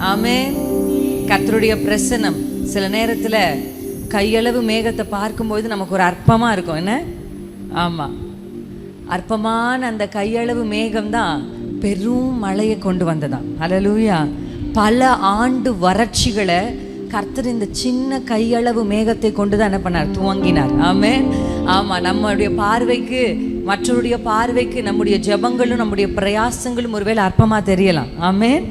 ஆமென். கர்த்தருடைய பிரசன்னம் சில நேரத்துல கையளவு மேகத்தை பார்க்கும்போது நமக்கு ஒரு அற்பமா இருக்கும். என்ன? ஆமா, அற்பமான அந்த கையளவு மேகம் தான் பெரும் மழையை கொண்டு வந்ததாம். ஹல்லேலூயா. பல ஆண்டு வறட்சிகளை கர்த்தர் இந்த சின்ன கையளவு மேகத்தை கொண்டு தான் என்ன பண்ணார்? துவங்கினார். ஆமென். ஆமா, நம்முடைய பார்வைக்கு, மற்றவருடைய பார்வைக்கு நம்முடைய ஜெபங்களும் நம்முடைய பிரயாசங்களும் ஒருவேளை அற்பமா தெரியலாம். ஆமென்.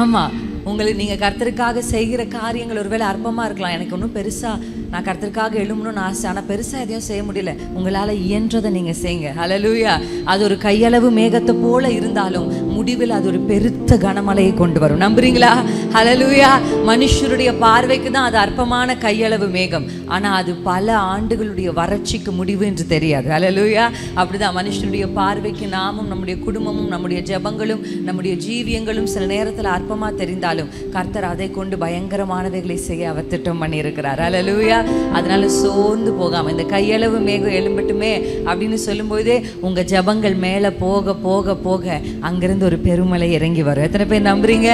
ஆமா, உங்களுக்கு நீங்கள் கர்த்தருக்காக செய்கிற காரியங்கள் ஒருவேளை அற்பமாக இருக்கலாம். எனக்கு ஒன்றும் பெருசாக நான் கர்த்தருக்காக எழுமணும்னு ஆசை, ஆனால் பெருசாக எதையும் செய்ய முடியல. உங்களால் இயன்றதை நீங்கள் செய்யுங்க. ஹல்லேலூயா. அது ஒரு கையளவு மேகத்தை போல இருந்தாலும் முடிவில் அது ஒரு பெருத்த கனமழையை கொண்டு வரும். நம்புறீங்களா? ஹல்லேலூயா. மனுஷருடைய பார்வைக்கு தான் அது அற்பமான கையளவு மேகம், ஆனால் அது பல ஆண்டுகளுடைய வறட்சிக்கு முடிவு என்று தெரியாது. ஹல்லேலூயா. அப்படிதான் மனுஷனுடைய பார்வைக்கு நாமும் நம்முடைய குடும்பமும் நம்முடைய ஜெபங்களும் நம்முடைய ஜீவியங்களும் சில நேரத்தில் அற்பமாக தெரிந்தாலும் கர்த்தர் அதை கொண்டு பயங்கரமானவைகளை செய்ய அவர் திட்டம் பண்ணி இருக்கிறார். ஹல்லேலூயா. அதனால சோர்ந்து போகாம இந்த கையளவு மேகம் எழும்பட்டுமே அப்படின்னு சொல்லும்போதே உங்க ஜெபங்கள் மேல போக போக போக அங்கிருந்து ஒரு பெருமழை இறங்கி வரும். எத்தனை பேர் நம்புறீங்க?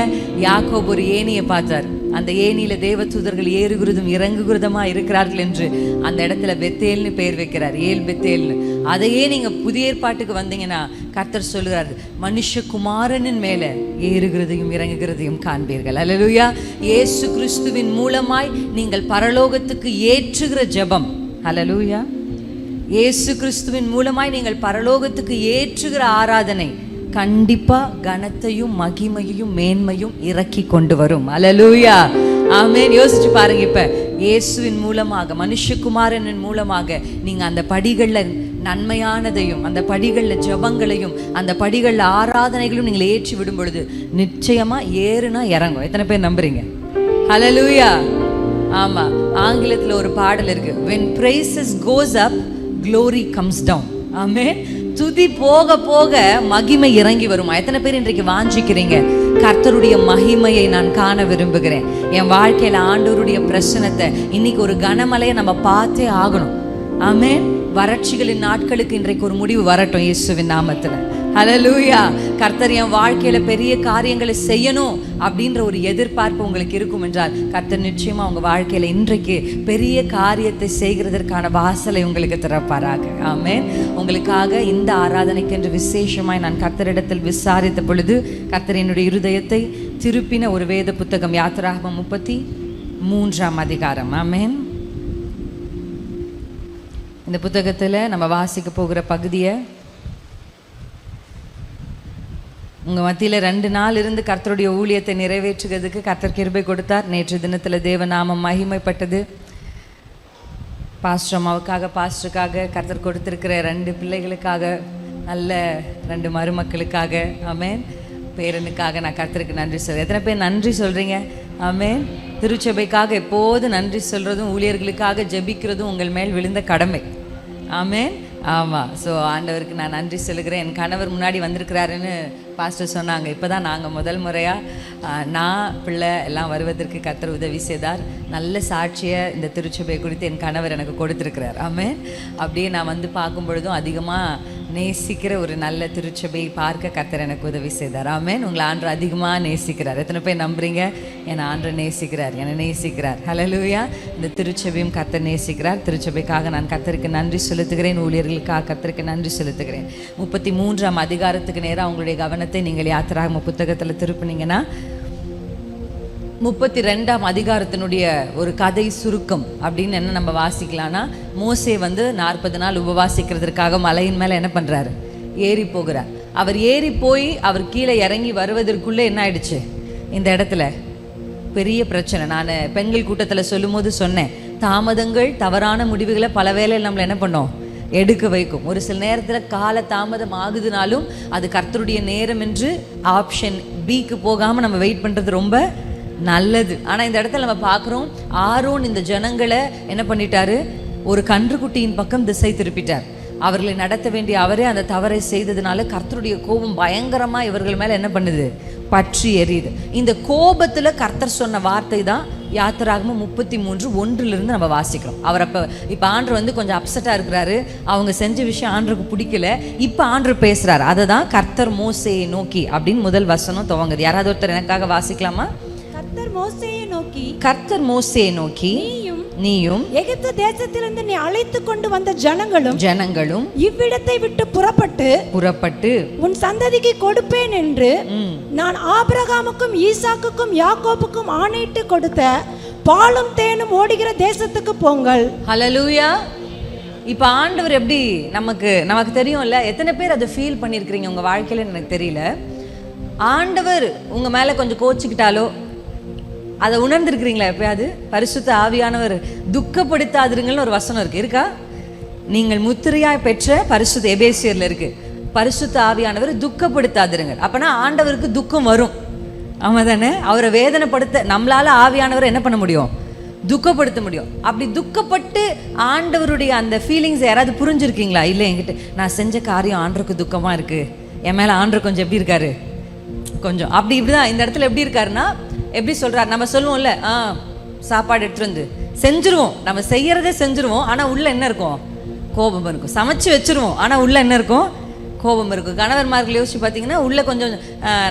யாக்கோபு ஒரு ஏணியை பார்த்தார். அந்த ஏணியில தேவதூதர்கள் ஏறுகிறதும் இறங்குகிறதுமா இருக்கிறார்கள் என்று அந்த இடத்துல பெத்தேல்னு பெயர் வைக்கிறார். ஏல் பெத்தேல்னு. அதையே நீங்க புதிய ஏற்பாட்டுக்கு வந்தீங்கன்னா கர்த்தர் சொல்லுகிறார், மனுஷகுமாரனின் மேல ஏறுகிறதையும் இறங்குகிறதையும் காண்பீர்கள். அல்லேலூயா. இயேசு கிறிஸ்துவின் மூலமாய் நீங்கள் பரலோகத்துக்கு ஏற்றுகிற ஜெபம். அல்லேலூயா. இயேசு கிறிஸ்துவின் மூலமாய் நீங்கள் பரலோகத்துக்கு ஏற்றுகிற ஆராதனை கண்டிப்பா கனத்தையும் மகிமையையும் மேன்மையும் இறக்கி கொண்டு வரும். அல்லேலூயா. ஆமென். யோசிச்சு பாருங்க, இப்ப இயேசுவின் மூலமாக, மனுஷகுமாரனின் மூலமாக நீங்க அந்த படிகள்ல நன்மையானதையும் அந்த படிகள்ல ஜெபங்களையும் அந்த படிகள்ல ஆராதனைகளும் நீங்கள் ஏற்றி விடும் பொழுது நிச்சயமா ஏறுனா இறங்கும். எத்தனை பேர் நம்புறீங்க? ஹல்லேலூயா. ஆமா, ஆங்கிலத்துல ஒரு பாடல் இருக்கு, when praises goes up glory comes down. ஆமென். துதி போக போக மகிமை இறங்கி வருமா? எத்தனை பேர் இன்றைக்கு வாஞ்சிக்கிறீங்க, கர்த்தருடைய மகிமையை நான் காண விரும்புகிறேன், என் வாழ்க்கையில ஆண்டவருடைய பிரசனத்தை, இன்னைக்கு ஒரு கனமழையை நம்ம பார்த்தே ஆகணும். ஆமென். வறட்சிகளின் நாட்களுக்கு இன்றைக்கு ஒரு முடிவு வரட்டும் இயேசுவின் நாமத்துல. ஹல்லேலூயா. கர்த்தர் என் வாழ்க்கையில பெரிய காரியங்களை செய்யணும் அப்படின்ற ஒரு எதிர்பார்ப்பு உங்களுக்கு இருக்கும் என்றால் கர்த்தர் நிச்சயமா உங்க வாழ்க்கையில இன்றைக்கு பெரிய காரியத்தை செய்கிறதற்கான வாசலை உங்களுக்கு திறப்பாராக. ஆமென். உங்களுக்காக இந்த ஆராதனைக்கு என்று விசேஷமாய் நான் கர்த்தரிடத்தில் விசாரித்த பொழுது கர்த்தர் என்னுடைய இருதயத்தை திருப்பின ஒரு வேத புத்தகம், யாத்திராகமம் 33ஆம் அதிகாரம். ஆமென். இந்த புத்தகத்தில் நம்ம வாசிக்க போகிற பகுதியை உங்கள் மத்தியில் 2 நாள் இருந்து கர்த்தருடைய ஊழியத்தை நிறைவேற்றுகிறதுக்கு கர்த்தர் கிருபை கொடுத்தார். நேற்று தினத்தில் தேவநாமம் மகிமைப்பட்டது. பாஸ்டர் அம்மாவுக்காக, பாஸ்டருக்காக, கர்த்தர் கொடுத்துருக்கிற 2 பிள்ளைகளுக்காக, நல்ல 2 மருமக்களுக்காக, ஆமென், பேரனுக்காக நான் கர்த்தருக்கு நன்றி சொல்கிறேன். எத்தனை பேர் நன்றி சொல்கிறீங்க? ஆமென். திருச்சபைக்காக எப்போது நன்றி சொல்கிறதும் ஊழியர்களுக்காக ஜெபிக்கிறதும் உங்கள் மேல் விழுந்த கடமை. ஆமென். ஆமாம். ஸோ ஆண்டவருக்கு நான் நன்றி சொல்லுகிறேன். என் கணவர் முன்னாடி வந்திருக்கிறாருன்னு பாஸ்டர் சொன்னாங்க. இப்போ தான் நாங்கள் முதல் முறையாக நான் பிள்ளை எல்லாம் வருவதற்கு கர்த்தர் உதவி செய்தார். நல்ல சாட்சியை இந்த திருச்சபையை குறித்து என் கணவர் எனக்கு கொடுத்துருக்கிறார். ஆமென். அப்படியே நான் வந்து பார்க்கும் பொழுதும் அதிகமாக நேசிக்கிற ஒரு நல்ல திருச்சபையை பார்க்க கர்த்தர் எனக்கு உதவி செய்தார். ஆமென். உங்களை ஆண்டவர் அதிகமாக நேசிக்கிறார். எத்தனை பேர் நம்புறீங்க? என்னை ஆண்டவர் நேசிக்கிறார், என்னை நேசிக்கிறார். ஹல்லேலூயா. இந்த திருச்சபையும் கர்த்தர் நேசிக்கிறார். திருச்சபைக்காக நான் கர்த்தருக்கு நன்றி செலுத்துகிறேன். ஊழியர்களுக்காக கர்த்தருக்கு நன்றி செலுத்துகிறேன். 33ஆம் அதிகாரத்துக்கு நேராக உங்களுடைய கவனத்தை நீங்கள் யாத்திராகமம் புத்தகத்தில் திருப்பினீங்கன்னா 32ஆம் அதிகாரத்தினுடைய ஒரு கதை சுருக்கம் அப்படின்னு என்ன நம்ம வாசிக்கலாம்னா, மோசே வந்து 40 நாள் உபவாசிக்கிறதுக்காக மலையின் மேலே என்ன பண்ணுறாரு? ஏறி போகிறார். அவர் ஏறி போய் அவர் கீழே இறங்கி வருவதற்குள்ளே என்ன ஆயிடுச்சு? இந்த இடத்துல பெரிய பிரச்சனை. நான் பெண்கள் கூட்டத்தில் சொல்லும் போது சொன்னேன், தாமதங்கள் தவறான முடிவுகளை பல வேளையில் நம்மளை என்ன பண்ணோம்? எடுக்க வைக்கும். ஒரு சில நேரத்தில் கால தாமதம் ஆகுதுனாலும் அது கர்த்தருடைய நேரம் என்று ஆப்ஷன் பிக்கு போகாமல் நம்ம வெயிட் பண்ணுறது ரொம்ப நல்லது. ஆனால் இந்த இடத்துல நம்ம பார்க்குறோம், ஆரோன் இந்த ஜனங்களை என்ன பண்ணிட்டாரு? ஒரு கன்றுக்குட்டியின் பக்கம் திசை திருப்பிட்டார். அவர்களை நடத்த வேண்டிய அவரே அந்த தவறை செய்ததுனால கர்த்தருடைய கோபம் பயங்கரமாக இவர்கள் மேலே என்ன பண்ணுது? பற்றி எரியுது. இந்த கோபத்தில் கர்த்தர் சொன்ன வார்த்தை தான் யாத்திராகமம் 33:1 நம்ம வாசிக்கிறோம். அவர் இப்போ ஆண்டவர் வந்து கொஞ்சம் அப்செட்டாக இருக்கிறாரு. அவங்க செஞ்ச விஷயம் ஆண்டருக்கு பிடிக்கல. இப்போ ஆண்டவர் பேசுகிறார். அதை தான் கர்த்தர் மோசேயை நோக்கி அப்படின்னு முதல் வசனம் துவங்குது. யாராவது ஒருத்தர் எனக்காக வாசிக்கலாமா? கர்த்தர் மோசேயை நோக்கி நீயும் எகிப்து தேசத்திலிருந்து நீ அழைத்து கொண்டு வந்த ஜனங்களும் இவ்விடத்தை விட்டு புறப்பட்டு உன் சந்ததிக்கு கொடுப்பேன் என்று நான் ஆபிரகாமுக்கும் ஈசாக்குக்கும் யாக்கோபுக்கும் ஆணையிட்டு கொடுத்த பாலும் தேனும் ஓடுகிற தேசத்துக்கு போங்கள். ஹல்லேலூயா. இப்ப ஆண்டவர் எப்படி நமக்கு தெரியும்ல, எத்தனை பேர் அதை ஃபீல் பண்ணிருக்கிறீங்க உங்க வாழ்க்கையில எனக்கு தெரியல. ஆண்டவர் உங்க மேல கொஞ்சம் கோச்சிக்கிட்டாலோ அதை உணர்ந்திருக்கிறீங்களா எப்பயாவது? பரிசுத்த ஆவியானவர் துக்கப்படுத்தாதிருங்கள்னு ஒரு வசனம் இருக்கா? நீங்கள் முத்திரையாய் பெற்ற பரிசுத்த எபேசியர்ல இருக்கு, பரிசுத்த ஆவியானவர் துக்கப்படுத்தாதிருங்கள். அப்பனா ஆண்டவருக்கு துக்கம் வரும், ஆமா தானே? அவரை வேதனைப்படுத்த நம்மளால ஆவியானவரை என்ன பண்ண முடியும்? துக்கப்படுத்த முடியும். அப்படி துக்கப்பட்டு ஆண்டவருடைய அந்த ஃபீலிங்ஸ் யாராவது புரிஞ்சிருக்கீங்களா? இல்லை, என்கிட்ட நான் செஞ்ச காரியம் ஆண்டவருக்கு துக்கமா இருக்கு, என் மேல ஆண்டவர் கொஞ்சம் எப்படி இருக்காரு, கொஞ்சம் இப்படிதான் இந்த இடத்துல எப்படி இருக்காருன்னா, எப்படி சொல்றாரு? நம்ம சொல்லுவோம்ல, சாப்பாடு எடுத்துட்டு வந்து செஞ்சிருவோம், நம்ம செய்யறதே செஞ்சிருவோம், ஆனா உள்ள என்ன இருக்கும்? கோபம் இருக்கும். சமைச்சு வச்சிருவோம், ஆனா உள்ள என்ன இருக்கும்? கோபம் இருக்கும். கணவன்மார்கள் யோசிச்சு பார்த்தீங்கன்னா, உள்ள கொஞ்சம்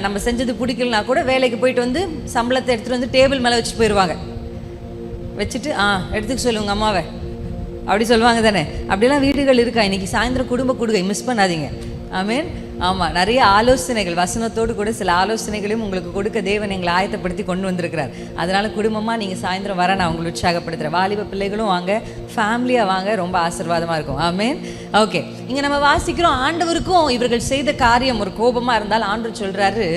நம்ம செஞ்சது பிடிக்கலனா கூட வேலைக்கு போயிட்டு வந்து சம்பளத்தை எடுத்துட்டு வந்து டேபிள் மேலே வச்சு போயிடுவாங்க. வச்சுட்டு எடுத்துக்க சொல்லுங்க அம்மாவை, அப்படி சொல்லுவாங்க தானே? அப்படிலாம் வீடுகள் இருக்கா? இன்னைக்கு சாயந்தரம் குடும்ப கொடுகை மிஸ் பண்ணாதீங்க. ஆமேன். ஆமாம், நிறைய ஆலோசனைகள், வசனத்தோடு கூட சில ஆலோசனைகளையும் உங்களுக்கு கொடுக்க தேவன் எங்களை ஆயத்தப்படுத்தி கொண்டு வந்திருக்கிறார். அதனால குடும்பமாக நீங்கள் சாயந்தரம் வர நான் உங்களை உற்சாகப்படுத்துகிறேன். வாலிப பிள்ளைகளும் வாங்க, ஃபேமிலியாக வாங்க, ரொம்ப ஆசீர்வாதமாக இருக்கும். ஆமேன். ஓகே, இங்கே நம்ம வாசிக்கிறோம், ஆண்டவருக்கும் இவர்கள் செய்த காரியம் ஒரு கோபமாக இருந்தால் ஆண்டவர் சொல்கிறாரு,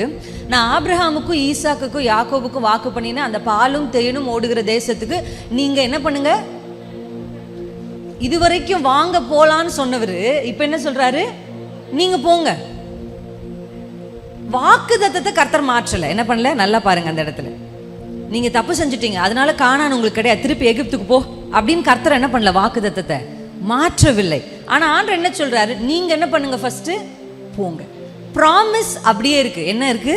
நான் ஆபிரகாமுக்கும் ஈசாக்குக்கும் யாக்கோபுக்கும் வாக்கு பண்ணினேன், அந்த பாலும் தேனும் ஓடுகிற தேசத்துக்கு நீங்கள் என்ன பண்ணுங்க. இதுவரைக்கும் வாங்க போலான்னு சொன்னவர் இப்போ என்ன சொல்றாரு? நீங்க போங்க. வாக்குத்தத்தத்தை கர்த்தர் மாற்றல, என்ன பண்ணல? நல்லா பாருங்க, அந்த இடத்துல நீங்க தப்பு செஞ்சுட்டீங்க, அதனால கானான் உங்களுக்கு கிடையாது, திருப்பி எகிப்துக்கு போ அப்படின்னு கர்த்தர் என்ன பண்ணல? வாக்குத்தத்தத்தை மாற்றவில்லை. ஆனா ஆண்டவர் என்ன சொல்றாரு? நீங்க என்ன பண்ணுங்க, ஃபர்ஸ்ட் போங்க. ப்ராமிஸ் அப்படியே இருக்கு. என்ன இருக்கு?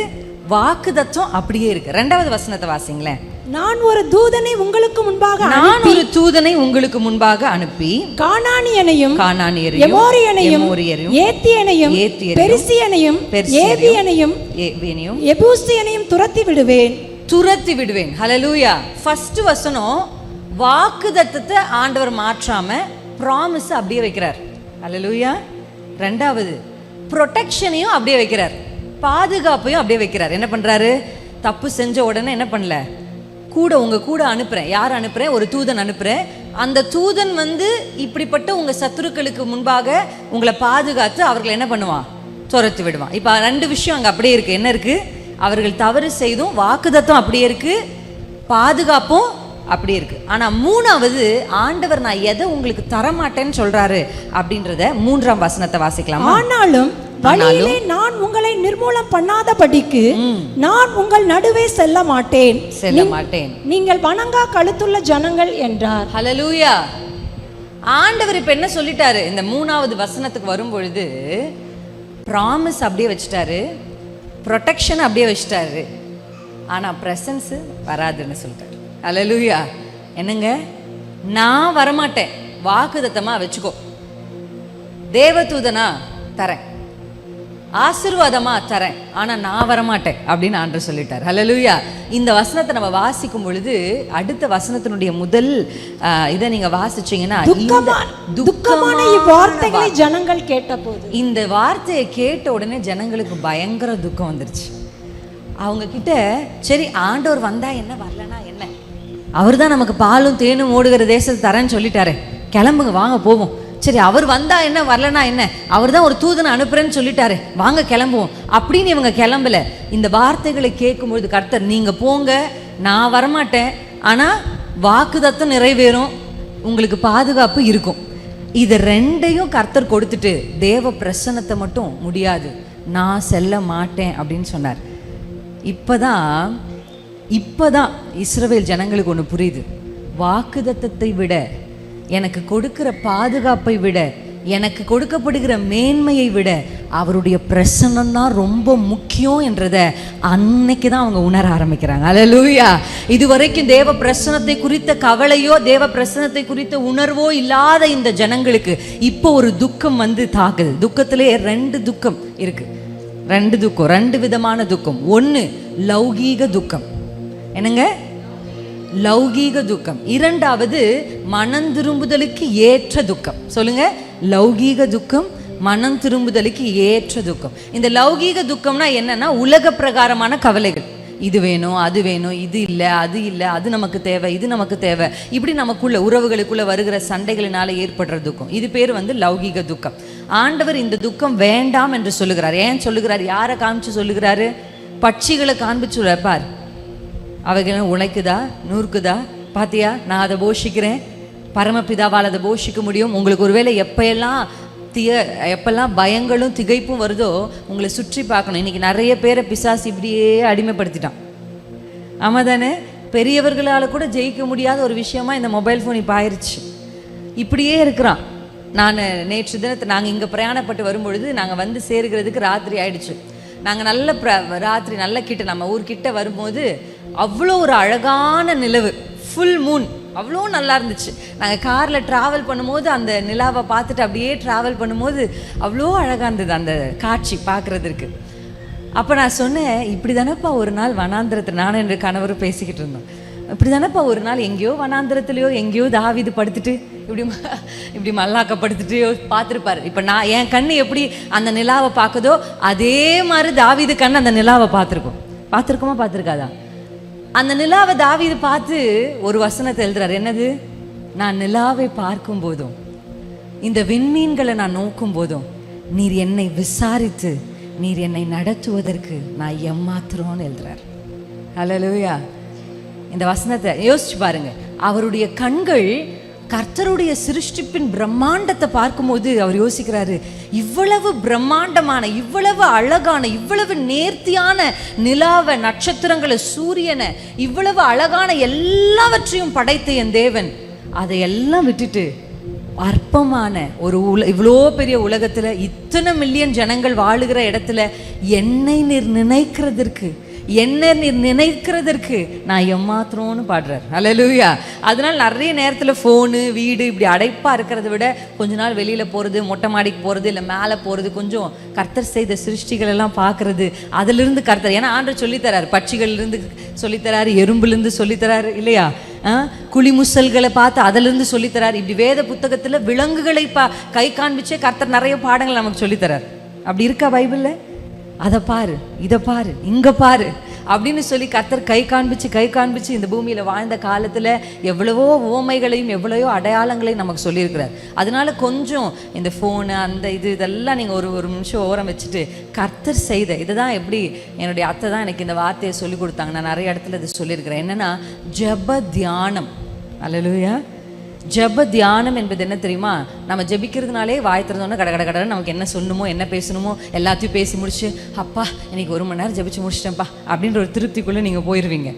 வாக்குத்தத்தம் அப்படியே இருக்கு. 2வது வசனத்தை வாசிங்களேன். நான் ஒரு தூதனை உங்களுக்கு முன்பாக அனுப்பி கானானியனையும் எமோரியனையும் ஏத்தியனையும் பெரிசியனையும் ஏவியனையும் எபூசியனையும் துரத்தி விடுவேன். ஹல்லேலூயா. ஃபர்ஸ்ட் வசனம் வாக்குத்தத்தத்தை ஆண்டவர் மாற்றாம ப்ராமிஸ் அப்படியே வைக்கிறார். ஹல்லேலூயா. 2வது ப்ரொடெக்ஷனையும் அப்படியே வைக்கிறார், பாதுகாப்பையும் அப்படியே வைக்கிறார். என்ன பண்றாரு? தப்பு செஞ்ச உடனே என்ன பண்ணல? உங்க கூட அனுப்புறேன். யார் அனுப்புறேன்? ஒரு தூதன் அனுப்புறேன். அந்த தூதன் வந்து இப்படிப்பட்ட உங்க சத்துருக்களுக்கு முன்பாக உங்களை பாதுகாத்து அவர்களை என்ன பண்ணுவான்? துரத்தி விடுவான். இப்ப 2 விஷயம் அங்க அப்படியே இருக்கு. என்ன இருக்கு? அவர்கள் தவறு செய்தும் வாக்குத்தத்தம் அப்படியே இருக்கு, பாதுகாப்பும் அப்படியே இருக்கு. ஆனா 3வது, ஆண்டவர் நான் எதை உங்களுக்கு தரமாட்டேன்னு சொல்றாரு அப்படின்றத 3ஆம் வசனத்தை வாசிக்கலாம். ஆனாலும் வழியிலே நான் உங்களை நிர்மூலம் பண்ணாதபடிக்கு நான் உங்கள் நடுவே செல்ல மாட்டேன், நீங்கள் வணங்கா கழுத்துள்ள ஜனங்கள் என்றார். ஹல்லேலூயா. ஆண்டவர் இப்ப என்ன சொல்லிட்டாரு? இந்த 3வது வசனத்துக்கு வரும்பொழுது ப்ராமிஸ் அப்படியே வச்சுட்டாரு, ப்ரொடெக்ஷன் அப்படியே வச்சுட்டாரு, ஆனா பிரசன்ஸ் வராதுன்னு சொல்லிட்டாரு. ஹல்லேலூயா. என்னங்க? நான் வரமாட்டேன், வாக்குத்தத்தமா வச்சுக்கோ, தேவதூதனா தரேன், ஆசீர்வாதமா தரேன், ஆனா நான் வரமாட்டேன் அப்படின்னு ஆண்டவர் சொல்லிட்டார். ஹல்லேலூயா. இந்த வசனத்தை நம்ம வாசிக்கும் பொழுது அடுத்த வசனத்தினுடைய முதல் இதை நீங்க வாசிச்சீங்கன்னா, துக்கமான வார்த்தைகளை ஜனங்கள் கேட்டபோது, இந்த வார்த்தையை கேட்ட உடனே ஜனங்களுக்கு பயங்கர துக்கம் வந்துருச்சு. அவங்க கிட்ட சரி ஆண்டவர் வந்தா என்ன, வரலனா என்ன, அவர் தான் நமக்கு பாலும் தேனும் ஓடுகிற தேசத்தை தரேன்னு சொல்லிட்டாரு, கிளம்புங்க வாங்க போவோம். சரி அவர் வந்தா என்ன, வரலனா என்ன, அவர் தான் ஒரு தூதனை அனுப்புறேன்னு சொல்லிட்டாரு, வாங்க கிளம்புவோம் அப்படின்னு இவங்க கிளம்பல. இந்த வார்த்தைகளை கேட்கும்பொழுது கர்த்தர், நீங்க போங்க, நான் வரமாட்டேன், ஆனா வாக்குத்தத்தம் நிறைவேறும், உங்களுக்கு பாதுகாப்பு இருக்கும். இது 2ஐயும் கர்த்தர் கொடுத்துட்டு தேவ பிரசன்னத்தை மட்டும் முடியாது, நான் செல்ல மாட்டேன் அப்படின்னு சொன்னார். இப்பதான் இஸ்ரவேல் ஜனங்களுக்கு ஒன்று புரியுது. வாக்குத்தத்தத்தை விட, எனக்கு கொடுக்கிற பாதுகாப்பை விட, எனக்கு கொடுக்கப்படுகிற மேன்மையை விட அவருடைய பிரசன்னம் தான் ரொம்ப முக்கியம் என்றத அன்னைக்கு தான் அவங்க உணர ஆரம்பிக்கிறாங்க. ஹல்லேலூயா. இதுவரைக்கும் தேவ பிரசன்னத்தை குறித்த கவலையோ தேவ பிரசன்னத்தை குறித்த உணர்வோ இல்லாத இந்த ஜனங்களுக்கு இப்போ ஒரு துக்கம் வந்து தாக்குது. துக்கத்திலே 2 துக்கம் இருக்கு. 2 துக்கம், 2 விதமான துக்கம். 1 லௌகீக துக்கம், என்னங்க? லௌகீக துக்கம். இரண்டாவது மனம் திரும்புதலுக்கு ஏற்ற துக்கம். சொல்லுங்க, லௌகீக துக்கம், மனம் திரும்புதலுக்கு ஏற்ற துக்கம். இந்த லௌகீக துக்கம்னா என்னன்னா உலக பிரகாரமான கவலைகள். இது வேணும், அது வேணும், இது இல்லை, அது இல்லை, அது நமக்கு தேவை, இது நமக்கு தேவை, இப்படி நமக்குள்ள உறவுகளுக்குள்ள வருகிற சண்டைகளினால ஏற்படுற துக்கம். இது பேர் லௌகீக துக்கம். ஆண்டவர் இந்த துக்கம் வேண்டாம் என்று சொல்லுகிறார். ஏன் சொல்லுகிறார்? யாரை காமிச்சு சொல்லுகிறாரு? பட்சிகளை காண்பிச்சு பார், அவைகள் உழைக்குதா, நூறுக்குதா, பாத்தியா, நான் அதை போஷிக்கிறேன். பரமபிதாவால் அதை போஷிக்க முடியும். உங்களுக்கு ஒருவேளை எப்பெல்லாம் பயங்களும் திகைப்பும் வருதோ உங்களை சுற்றி பார்க்கணும். இன்னைக்கு நிறைய பேரை பிசாசு இப்படியே அடிமைப்படுத்திட்டான். ஆமாம் தானே? பெரியவர்களால் கூட ஜெயிக்க முடியாத ஒரு விஷயமா இந்த மொபைல் ஃபோன் இப்போ ஆயிடுச்சு. இப்படியே இருக்கிறான். நான் நேற்று தினத்தை நாங்கள் இங்கே பிரயாணப்பட்டு வரும்பொழுது நாங்கள் சேருகிறதுக்கு ராத்திரி ஆயிடுச்சு. நாங்கள் ராத்திரி நல்ல கிட்ட நம்ம ஊர்கிட்ட வரும்போது அவ்வளோ ஒரு அழகான நிலவு, ஃபுல் மூன், அவ்வளோ நல்லா இருந்துச்சு. நாங்கள் காரில் ட்ராவல் பண்ணும்போது அந்த நிலாவை பார்த்துட்டு அப்படியே ட்ராவல் பண்ணும்போது அவ்வளோ அழகாக இருந்தது அந்த காட்சி பார்க்குறதுக்கு. அப்போ நான் சொன்னேன், இப்படி தானேப்பா ஒரு நாள் வனாந்திரத்தில் நானும் என் கணவரும் பேசிக்கிட்டு இருந்தோம். இப்படி தானேப்பா ஒரு நாள் எங்கேயோ வனாந்திரத்துலையோ எங்கேயோ தாவீது படுத்துட்டு இப்படி மல்லாக்கப்படுத்திட்டு பார்த்துருப்பாரு. இப்போ என் கண்ணு எப்படி அந்த நிலாவை பார்க்குதோ அதே மாதிரி தாவீது கண்ணு அந்த நிலாவை பார்த்துருக்காதா? அந்த நிலாவை தாவீது பார்த்து ஒரு வசனத்தை எழுதுறாரு. என்னது? நான் நிலாவை பார்க்கும் போதும் இந்த விண்மீன்களை நான் நோக்கும் போதும் நீர் என்னை விசாரித்து நீர் என்னை நடத்துவதற்கு நான் எம்மாத்திரம்னு எழுதுறார். ஹல்லேலூயா. இந்த வசனத்தை யோசிச்சு பாருங்க. அவருடைய கண்கள் கர்த்தருடைய சிருஷ்டிப்பின் பிரம்மாண்டத்தை பார்க்கும்போது அவர் யோசிக்கிறாரு, இவ்வளவு பிரம்மாண்டமான, இவ்வளவு அழகான, இவ்வளவு நேர்த்தியான நிலாவை, நட்சத்திரங்களை, சூரியனை, இவ்வளவு அழகான எல்லாவற்றையும் படைத்த என் தேவன் அதையெல்லாம் விட்டுட்டு அற்பமான ஒரு இவ்வளோ பெரிய உலகத்துல இத்தனை மில்லியன் ஜனங்கள் வாழுகிற இடத்துல என்னை நீர் நினைக்கிறதற்கு நான் எம்மாத்திரம்னு பாடுறார். ஹல்லேலூயா. அதனால நிறைய நேரத்தில் ஃபோனு, வீடு இப்படி அடைப்பாக இருக்கிறத விட கொஞ்ச நாள் வெளியில் போகிறது, மொட்டை மாடிக்கு போகிறது, இல்லை மேலே போகிறது, கொஞ்சம் கர்த்தர் செய்த சிருஷ்டிகள் எல்லாம் பார்க்குறது, அதிலிருந்து கர்த்தர், ஏன்னா ஆண்டவர் சொல்லித்தராரு, பட்சிகள்லேருந்து சொல்லித்தராரு, எறும்புலேருந்து சொல்லித்தராரு இல்லையா, குழிமுசல்களை பார்த்து அதிலிருந்து சொல்லித்தராரு. இப்படி வேத புத்தகத்தில் விலங்குகளை கை காண்பிச்சே கர்த்தர் நிறைய பாடங்கள் நமக்கு சொல்லித்தரார். அப்படி இருக்கா பைபிளில்? அதை பாரு, இதை பாரு, இங்கே பாரு அப்படின்னு சொல்லி கர்த்தர் கை காண்பிச்சு இந்த பூமியில் வாழ்ந்த காலத்தில் எவ்வளவோ உவமைகளையும் எவ்வளவோ அடையாளங்களையும் நமக்கு சொல்லியிருக்கிறார். அதனால கொஞ்சம் இந்த ஃபோனு அந்த இதெல்லாம் நீங்கள் ஒரு நிமிஷம் ஓரம் வச்சுட்டு கர்த்தர் செய்த இதை தான், எப்படி என்னுடைய அத்தை தான் எனக்கு இந்த வார்த்தையை சொல்லி கொடுத்தாங்க. நான் நிறைய இடத்துல இது சொல்லியிருக்கிறேன். என்னென்னா ஜெப தியானம். அல்லேலூயா. ஜெப தியானம் என்பது என்ன தெரியுமா? நம்ம ஜெபிக்கிறதுனாலே வாய் திறந்தோன்னா கடை நமக்கு என்ன சொல்லணுமோ என்ன பேசணுமோ எல்லாத்தையும் பேசி முடிச்சு, அப்பா இன்னைக்கு 1 மணி நேரம் ஜெபிச்சு முடிச்சிட்டேன்ப்பா அப்படின்ற ஒரு திருப்திக்குள்ளே நீங்கள் போயிடுவீங்க.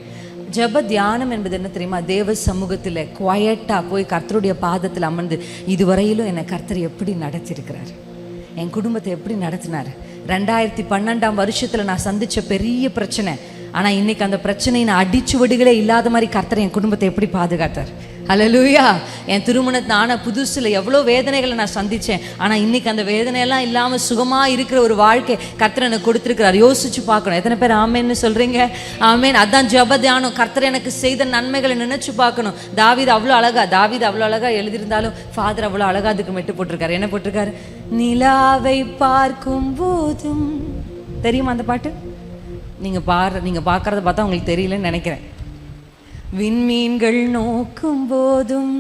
ஜெப தியானம் என்பது என்ன தெரியுமா? தேவ சமூகத்தில் குவையட்டாக போய் கர்த்தருடைய பாதத்தில் அமர்ந்து, இதுவரையிலும் என்னை கர்த்தர் எப்படி நடத்தியிருக்கிறார், என் குடும்பத்தை எப்படி நடத்தினார், 2012ஆம் வருஷத்தில் நான் சந்தித்த பெரிய பிரச்சனை, ஆனால் இன்னைக்கு அந்த பிரச்சனையை அடிச்சுவடுகளே இல்லாத மாதிரி கர்த்தர் என் குடும்பத்தை எப்படி பாதுகாத்தார். ஹல்லேலூயா. என் திருமணத்தை ஆன புதுசில் எவ்வளோ வேதனைகளை நான் சந்தித்தேன், ஆனால் இன்னைக்கு அந்த வேதனையெல்லாம் இல்லாமல் சுகமாக இருக்கிற ஒரு வாழ்க்கை கர்த்தர் எனக்கு கொடுத்துருக்கிறார். யோசிச்சு பார்க்கணும். எத்தனை பேர் ஆமேன்னு சொல்கிறீங்க? ஆமேன். அதான் ஜெப தியானம். கர்த்தர் எனக்கு செய்த நன்மைகளை நினைச்சு பார்க்கணும். தாவீது அவ்வளோ அழகா எழுதியிருந்தாலும் ஃபாதர் அவ்வளோ அழகா அதுக்கு மெட்டு போட்டிருக்காரு. என்ன போட்டிருக்காரு? நிலாவை பார்க்கும் போதும். தெரியுமா அந்த பாட்டு? நீங்கள் பார்க்குறத பார்த்தா உங்களுக்கு தெரியலன்னு நினைக்கிறேன். விண்மீன்கள் நோக்கும் போதும்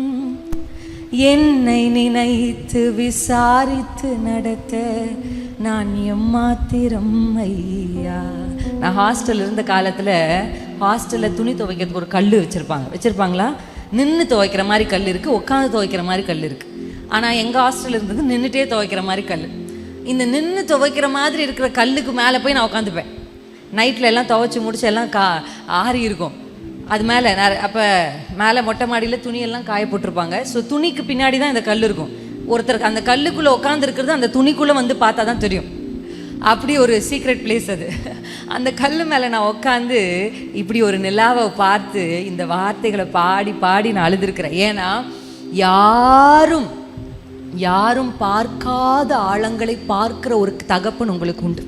என்னை நினைத்து விசாரித்து நடத்த நான் எம்மாத்திரம் ஐயா. நான் ஹாஸ்டல் இருந்த காலத்தில் ஹாஸ்டலில் துணி துவைக்கிறதுக்கு ஒரு கல் வச்சுருப்பாங்களா? நின்று துவைக்கிற மாதிரி கல் இருக்குது, உட்காந்து துவைக்கிற மாதிரி கல் இருக்குது. ஆனால் எங்கள் ஹாஸ்டலில் இருந்தது நின்றுட்டே துவைக்கிற மாதிரி கல். இந்த நின்று துவைக்கிற மாதிரி இருக்கிற கல்லுக்கு மேலே போய் நான் உட்காந்துப்பேன். நைட்டில் எல்லாம் துவைச்சி முடிச்சு எல்லாம் ஆறி இருக்கும். அது மேலே அப்போ மேலே மொட்டை மாடியில் துணியெல்லாம் காய போட்டிருப்பாங்க. ஸோ துணிக்கு பின்னாடி தான் இந்த கல் இருக்கும். ஒருத்தருக்கு அந்த கல்லுக்குள்ளே உட்காந்துருக்கிறது அந்த துணிக்குள்ளே வந்து பார்த்தா தான் தெரியும். அப்படி ஒரு சீக்ரெட் பிளேஸ் அது. அந்த கல் மேலே நான் உட்காந்து இப்படி ஒரு நிலாவை பார்த்து இந்த வார்த்தைகளை பாடி நான் அழுதுருக்கிறேன். ஏன்னா யாரும் பார்க்காத ஆழங்களை பார்க்கிற ஒரு தகப்பன் உங்களுக்கு உண்டு.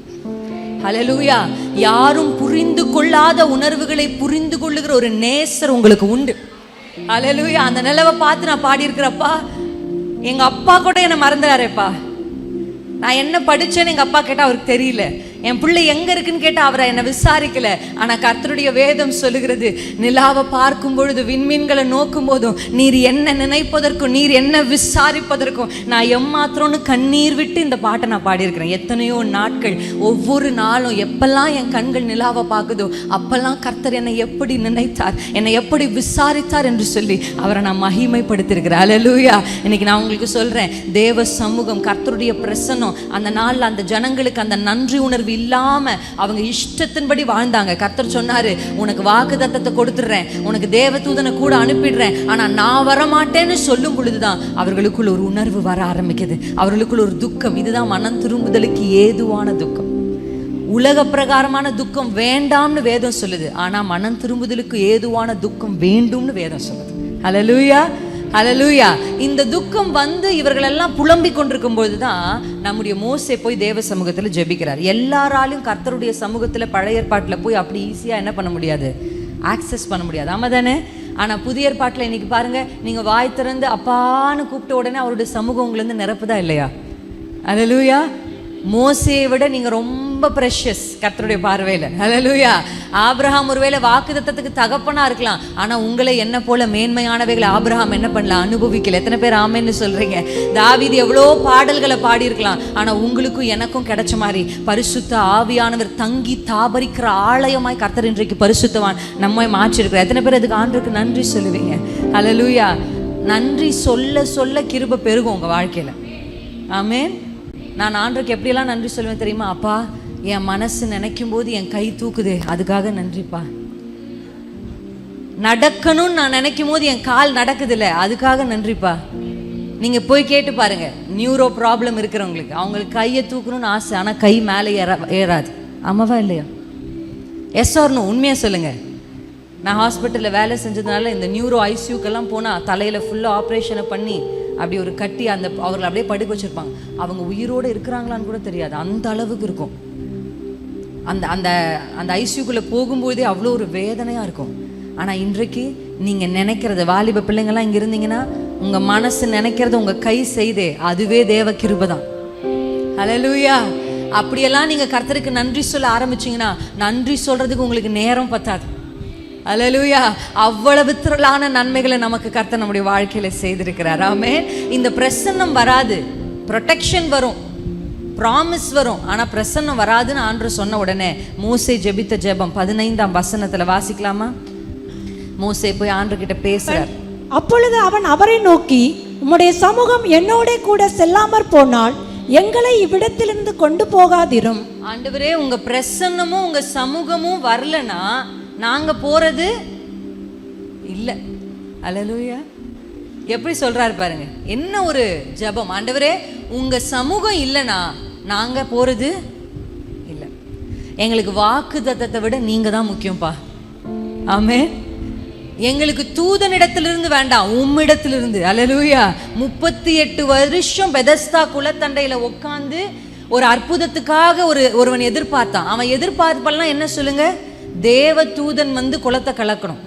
ஹல்லேலூயா. யாரும் புரிந்து கொள்ளாத உணர்வுகளை புரிந்து கொள்ளுகிற ஒரு நேசர் உங்களுக்கு உண்டு. ஹல்லேலூயா. அந்த நிலவை பார்த்து நான் பாடி இருக்கிறப்பா, எங்க அப்பா கூட என்ன மறந்துறாரேப்பா. நான் என்ன படிச்சேன்னு எங்க அப்பா கேட்டா அவருக்கு தெரியல. என் பிள்ளை எங்க இருக்குன்னு கேட்டா அவரை என்ன விசாரிக்கல. ஆனா கர்த்தருடைய வேதம் சொல்லுகிறது, நிலாவை பார்க்கும் பொழுது விண்மீன்களை நோக்கும் போதும் நீர் என்ன நினைப்பதற்கும் நீர் என்ன விசாரிப்பதற்கும் நான் எம்மாத்திரம்னு கண்ணீர் விட்டு இந்த பாட்டை நான் பாடியிருக்கிறேன். எத்தனையோ நாட்கள், ஒவ்வொரு நாளும் எப்பெல்லாம் என் கண்கள் நிலாவை பார்க்குதோ அப்பெல்லாம் கர்த்தர் என்னை எப்படி நினைத்தார், என்னை எப்படி விசாரித்தார் என்று சொல்லி அவரை நான் மகிமைப்படுத்திருக்கிறேன். அல்லேலூயா. இன்னைக்கு நான் உங்களுக்கு சொல்றேன், தேவ சமூகம், கர்த்தருடைய பிரசன்னம் அந்த நாள்ல அந்த ஜனங்களுக்கு அந்த நன்றி உணர்வு இல்லாம அவங்க இஷ்டத்தின்படி வாழ்ந்தாங்க. கர்த்தர் சொன்னாரு, உனக்கு வாக்குத்தத்தத்தை கொடுத்துடுறேன், உனக்கு தேவதூதனை கூட அனுப்பிடுறேன், ஆனா நான் வரமாட்டேன்னு சொல்லும் பொழுதுதான் அவர்களுக்குள்ள ஒரு உணர்வு வர ஆரம்பிக்குது, அவர்களுக்குள்ள ஒரு துக்கம். இதுதான் மனம் திரும்புதலுக்கு ஏதுவான துக்கம். உலக பிரகாரமான துக்கம் வேண்டாம்னு வேதம் சொல்லுது, ஆனா மனம் திரும்புதலுக்கு ஏதுவான துக்கம் வேண்டும்னு வேதம் சொல்லுது. ஹல்லேலூயா, ஹல்லேலூயா. இந்த துக்கம் வந்து இவர்கள் எல்லாம் புலம்பிக் கொண்டிருக்கும் பொழுதுதான் நம்முடைய மோசே போய் தேவ சமூகத்துல ஜெபிக்கிறார். எல்லாராலையும் கர்த்தருடைய சமூகத்துல பழைய ஏற்பாட்டுல போய் அப்படி ஈஸியா என்ன பண்ண முடியாது, ஆக்சஸ் பண்ண முடியாது. ஆமா தானே? ஆனா புதிய ஏற்பாட்டுல இன்னைக்கு பாருங்க, நீங்க வாய் திறந்து அப்பான்னு கூப்பிட்ட உடனே அவருடைய சமூகம் உங்களை இருந்து நிரப்புதா இல்லையா? ஹல்லேலூயா. மோசேயை விட நீங்க ரொம்ப பிரஷியஸ் கர்த்தருடைய பார்வையில. ஹல்லேலூயா. ஆபிரகாம் ஒருவேளை வாக்குத்தத்தத்துக்கு தகப்பனா இருக்கலாம், ஆனா உங்களை என்ன போல மேன்மையானவைகளை ஆபிரகாம் என்ன பண்ணல, அனுபவிக்கல. எத்தனை பேர் ஆமென்னு சொல்றீங்க? தாவீது எவ்வளோ பாடல்களை பாடியிருக்கலாம், ஆனா உங்களுக்கும் எனக்கும் கிடைச்ச மாதிரி பரிசுத்த ஆவியானவர் தங்கி தாபரிக்கிற ஆலயமாய் கர்த்தர் இன்றைக்கு பரிசுத்தவான் நம்மை மாற்றிருக்கிறார். எத்தனை பேர் அதுக்கு ஆண்டவருக்கு நன்றி சொல்லுவீங்க? ஹல்லேலூயா. நன்றி சொல்ல சொல்ல கிருபை பெருகும் உங்க வாழ்க்கையில. ஆமென். நான் ஆண்டவருக்கு எப்படியெல்லாம் நன்றி சொல்லுவேன் தெரியுமா? அப்பா, என் மனசு நினைக்கும் போது என் கை தூக்குதே, அதுக்காக நன்றிப்பா. நடக்கணும்னு நான் நினைக்கும் போது என் கால் நடக்குதுல்ல, அதுக்காக நன்றிப்பா. நீங்க போய் கேட்டு பாருங்க, நியூரோ ப்ராப்ளம் இருக்கிறவங்களுக்கு, அவங்களுக்கு கையை தூக்கணும்னு ஆசை, ஆனா கை மேலே ஏறாது. ஆமாவா இல்லையா? Yes or no? உண்மையா சொல்லுங்க. நான் ஹாஸ்பிட்டலில் வேலை செஞ்சதுனால இந்த நியூரோ ஐசியூக்கெல்லாம் போனால் தலையில் ஃபுல்லாக ஆப்ரேஷனை பண்ணி அப்படி ஒரு கட்டி அந்த அவர்களை அப்படியே படுக்க வச்சுருப்பாங்க. அவங்க உயிரோடு இருக்கிறாங்களான்னு கூட தெரியாது, அந்த அளவுக்கு இருக்கும். அந்த அந்த அந்த ஐசியூக்குள்ளே போகும்போதே அவ்வளோ ஒரு வேதனையாக இருக்கும். ஆனால் இன்றைக்கு நீங்கள் நினைக்கிறது, வாலிப பிள்ளைங்கள்லாம் இங்கே இருந்தீங்கன்னா, உங்கள் மனசு நினைக்கிறது உங்கள் கை செய்தே, அதுவே தேவ கிருபை தான். ஹல்லேலூயா. அப்படியெல்லாம் நீங்கள் கர்த்தருக்கு நன்றி சொல்ல ஆரம்பிச்சிங்கன்னா நன்றி சொல்கிறதுக்கு உங்களுக்கு நேரம் பத்தாது. அல்லேலூயா. அவ்வளவு திரளான நன்மைகளை நமக்கு கர்த்தர் நம்முடைய வாழ்க்கையில செய்திருக்கிறார். ஆமென். இந்த பிரசன்னம் வராது, ப்ரொடெக்ஷன் வரும், ப்ராமிஸ் வரும், ஆனா பிரசன்னம் வராதுன்னு ஆண்டவர் சொன்ன உடனே மோசே ஜெபித்த ஜெபம் 15ஆம் வசனத்துல வாசிக்கலாமா? மோசே போய் ஆண்டவர்கிட்ட பேசுறார். அப்பொழுது அவன் அவரை நோக்கி, உம்முடைய சமூகம் என்னோட கூட செல்லாமற் போனால் எங்களை இவ்விடத்திலிருந்து கொண்டு போகாதிரும். ஆண்டவரே, உங்க பிரசன்னமும் உங்க சமூகமும் வரலனா நாங்க போறது இல்ல. அல்லேலூயா. எப்படி சொல்றாரு பாருங்க, என்ன ஒரு ஜெபம். ஆண்டவரே, உங்க சமூகம் இல்லைனா நாங்க போறது இல்ல. எங்களுக்கு வாக்குத்தத்தத்தை விட நீங்க தான் முக்கியம்ப்பா. ஆமென். எங்களுக்கு தூதனிடத்திலிருந்து வேண்டாம், உம்மிடத்திலிருந்து. அல்லேலூயா. 38 வருஷம் பெதஸ்தா குளத்தண்டையில உட்கார்ந்து ஒரு அற்புதத்துக்காக ஒருவன் எதிர்பார்த்தான். அவன் எதிர்பார்ப்பெல்லாம் என்ன சொல்லுங்க? தேவ தூதன் வந்து குளத்தை கலக்கணும்.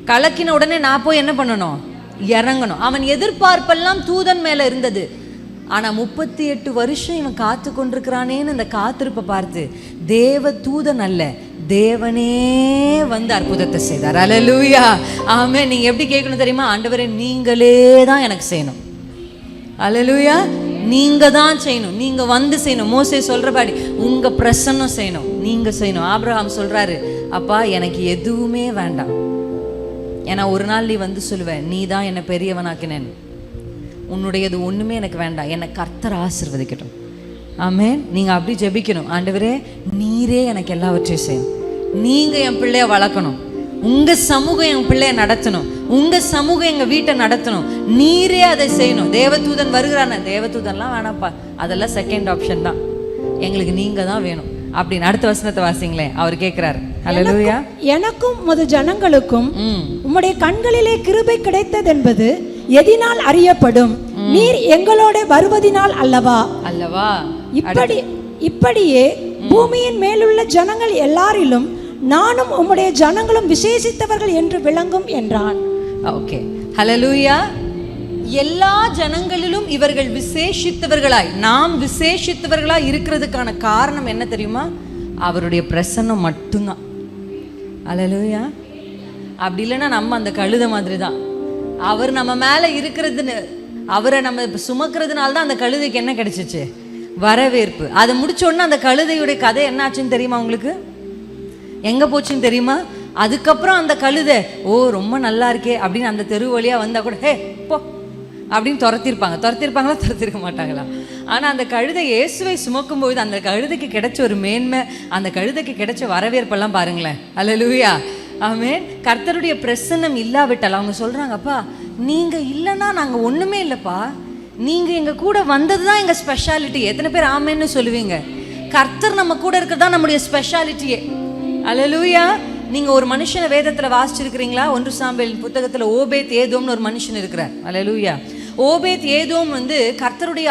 கலக்கின உடனே நான் போய் என்ன பண்ணணும்? இறங்கணும். அவன் எதிர்பார்ப்பெல்லாம் தூதன் மேல இருந்தது. ஆனா 38 வருஷம் இவன் காத்து கொண்டிருக்கிறானேன்னு இந்த காத்திருப்பை பார்த்து தேவ தூதன் அல்ல, தேவனே வந்து அற்புதத்தை செய்தார். அல்லேலூயா. ஆமென். நீங்க எப்படி கேட்கணும் தெரியுமா? ஆண்டவரே, நீங்களே தான் எனக்கு செய்யணும். அல்லேலூயா. நீங்க தான் செய்யணும், நீங்க வந்து செய்யணும். மோசே சொல்றபடி உங்க பிரசன்னம் செய்யணும், நீங்க செய்யணும். ஆபிரகாம் சொல்றாரு, அப்பா எனக்கு எதுவுமே வேண்டாம், ஏன்னா ஒரு நாள் நீ வந்து சொல்லுவேன், நீ தான் என்னை பெரியவனாக்கினேன், உன்னுடையது ஒண்ணுமே எனக்கு வேண்டாம், என்னை கர்த்தர் ஆசீர்வதிக்கட்டும். ஆமென். நீங்க அப்படி ஜெபிக்கணும். ஆண்டவரே, நீரே எனக்கு எல்லாவற்றையும் செய்யணும், நீங்க என் பிள்ளைய வளர்க்கணும், உங்க சமூகம் என் பிள்ளைய நடத்தணும், உங்க சமூகம் எங்க வீட்டை நடத்தணும், நீரே அதை செய்யணும். தேவதூதன் வருகிறான, தேவதூதன்லாம் வேணாப்பா, அதெல்லாம் செகண்ட் ஆப்ஷன் தான், எங்களுக்கு நீங்க தான் வேணும் அப்படின்னு. அடுத்த வசனத்தை வாசிங்களேன். அவர் கேட்கிறாரு, அல்லேலூயா. எனக்கும் உமது ஜனங்களுக்கும் உம்முடைய கண்களிலே கிருபை கிடைத்தது என்பது எதினால் அறியப்படும்? நீர் எங்களோட வருவதினால் அல்லவா? அல்லவா. இப்படியே பூமியின் மேலுள்ள ஜனங்கள் எல்லாரிலும் நானும் உம்முடைய ஜனங்களும் விசேஷித்தவர்கள் என்று விளங்கும் என்றான். ஓகே, ஹல்லேலூயா. எல்லா ஜனங்களிலும் இவர்கள் விசேஷித்தவர்களாய், நாம் விசேஷித்தவர்களாய் இருக்கிறதுக்கான காரணம் என்ன தெரியுமா? அவருடைய பிரசன்னம் மட்டும்தான். ஹல்லேலூயா. அப்படி இல்லைன்னா நம்ம அந்த கழுதை மாதிரி தான். அவர் நம்ம மேலே இருக்கிறதுன்னு, அவரை நம்ம சுமக்கிறதுனால தான் அந்த கழுதைக்கு என்ன கிடைச்சிச்சு? வரவேற்பு. அதை முடிச்சோடனே அந்த கழுதையுடைய கதை என்னாச்சுன்னு தெரியுமா உங்களுக்கு? எங்கே போச்சுன்னு தெரியுமா? அதுக்கப்புறம் அந்த கழுதை, ஓ ரொம்ப நல்லா இருக்கே அப்படின்னு அந்த தெரு வழியாக வந்தால் கூட, ஹே போ அப்படின்னு துரத்திருப்பாங்களா? துரத்திருக்க மாட்டாங்களா? ஆனால் அந்த கழுதை இயேசுவை சுமக்கும்போது அந்த கழுதைக்கு கிடைச்ச ஒரு மேன்மை, அந்த கழுதைக்கு கிடைச்ச வரவேற்பெல்லாம் பாருங்களேன். ஹல்லேலூயா, ஆமென். கர்த்தருடைய பிரசன்னம் இல்லாவிட்டால் அவங்க சொல்கிறாங்க, அப்பா நீங்கள் இல்லைன்னா நாங்கள் ஒன்றுமே இல்லைப்பா, நீங்கள் எங்கள் கூட வந்தது தான் எங்கள் ஸ்பெஷாலிட்டி. எத்தனை பேர் ஆமேன்னு சொல்லுவீங்க? கர்த்தர் நம்ம கூட இருக்கிறது தான் நம்முடைய ஸ்பெஷாலிட்டியே. ஹல்லேலூயா. நீங்கள் ஒரு மனுஷனை வேதத்தில் வாசிச்சிருக்கிறீங்களா? 1 சாமுவேல் புத்தகத்தில் ஓபேத் ஏதோம்னு ஒரு மனுஷன் இருக்கிறார். ஹல்லேலூயா. ஓபேத் ஏதோம் கர்த்தருடைய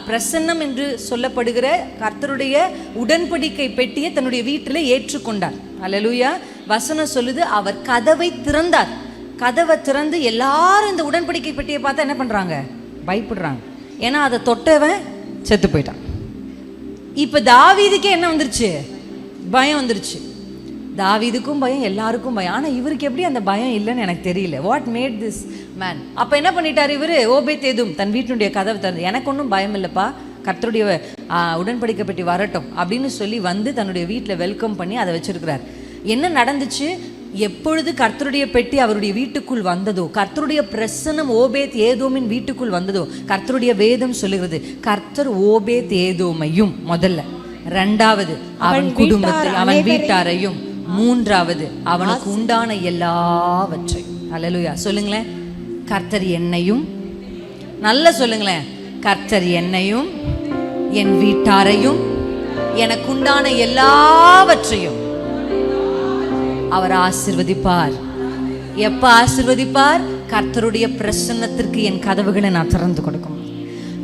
பிரசன்னம் என்று சொல்லப்படுகிற கர்த்தருடைய உடன்படிக்கை பெட்டியை தன்னுடைய வீட்டில் ஏற்றுக்கொண்டார். ஹல்லேலூயா. வசனம் சொல்லுது, அவர் கதவை திறந்தார். கதவை திறந்து எல்லாரும் இந்த உடன்படிக்கை பெட்டியை பார்த்தா என்ன பண்ணுறாங்க? பயப்படுறாங்க. ஏன்னா அதை தொட்டவன் செத்து போயிட்டான். இப்போ தாவீதுக்கே என்ன வந்துருச்சு? பயம் வந்துருச்சு. தாவீதுக்கும் பயம், எல்லாருக்கும் பயம். ஆனால் இவருக்கு எப்படி அந்த பயம் இல்லைன்னு எனக்கு தெரியல. What made this man? அப்போ என்ன பண்ணிட்டார் இவர்? ஓபேத் ஏதோம் தன் வீட்டினுடைய கதவை திறந்து, எனக்கு ஒன்றும் பயம் இல்லைப்பா, கர்த்தருடைய உடன்படிக்கை பெட்டி வரட்டும் அப்படின்னு சொல்லி வந்து தன்னுடைய வீட்டில் வெல்கம் பண்ணி அதை வச்சிருக்கிறார். என்ன நடந்துச்சு? எப்பொழுது கர்த்தருடைய பெட்டி அவருடைய வீட்டுக்குள் வந்ததோ, கர்த்தருடைய பிரசன்னம் ஓபேத் ஏதோமின் வீட்டுக்குள் வந்ததோ, கர்த்தருடைய வேதம் சொல்லுகிறது, கர்த்தர் ஓபேத் ஏதோமையும் முதல்ல, இரண்டாவது அவன் குடும்பத்தை, அவன் வீட்டாரையும், மூன்றாவது அவனுக்கு உண்டான எல்லாவற்றையும். ஹல்லேலூயா. சொல்லுங்களேன், கர்த்தர் என்னையும், நல்லா சொல்லுங்களேன், கர்த்தர் என்னையும் என் வீட்டாரையும் எனக்கு உண்டான எல்லாவற்றையும் அவர் ஆசீர்வதிப்பார். எப்ப ஆசீர்வதிப்பார்? கர்த்தருடைய பிரசன்னத்திற்கு என் கதவுகளை நான் திறந்து கொடுக்கும்.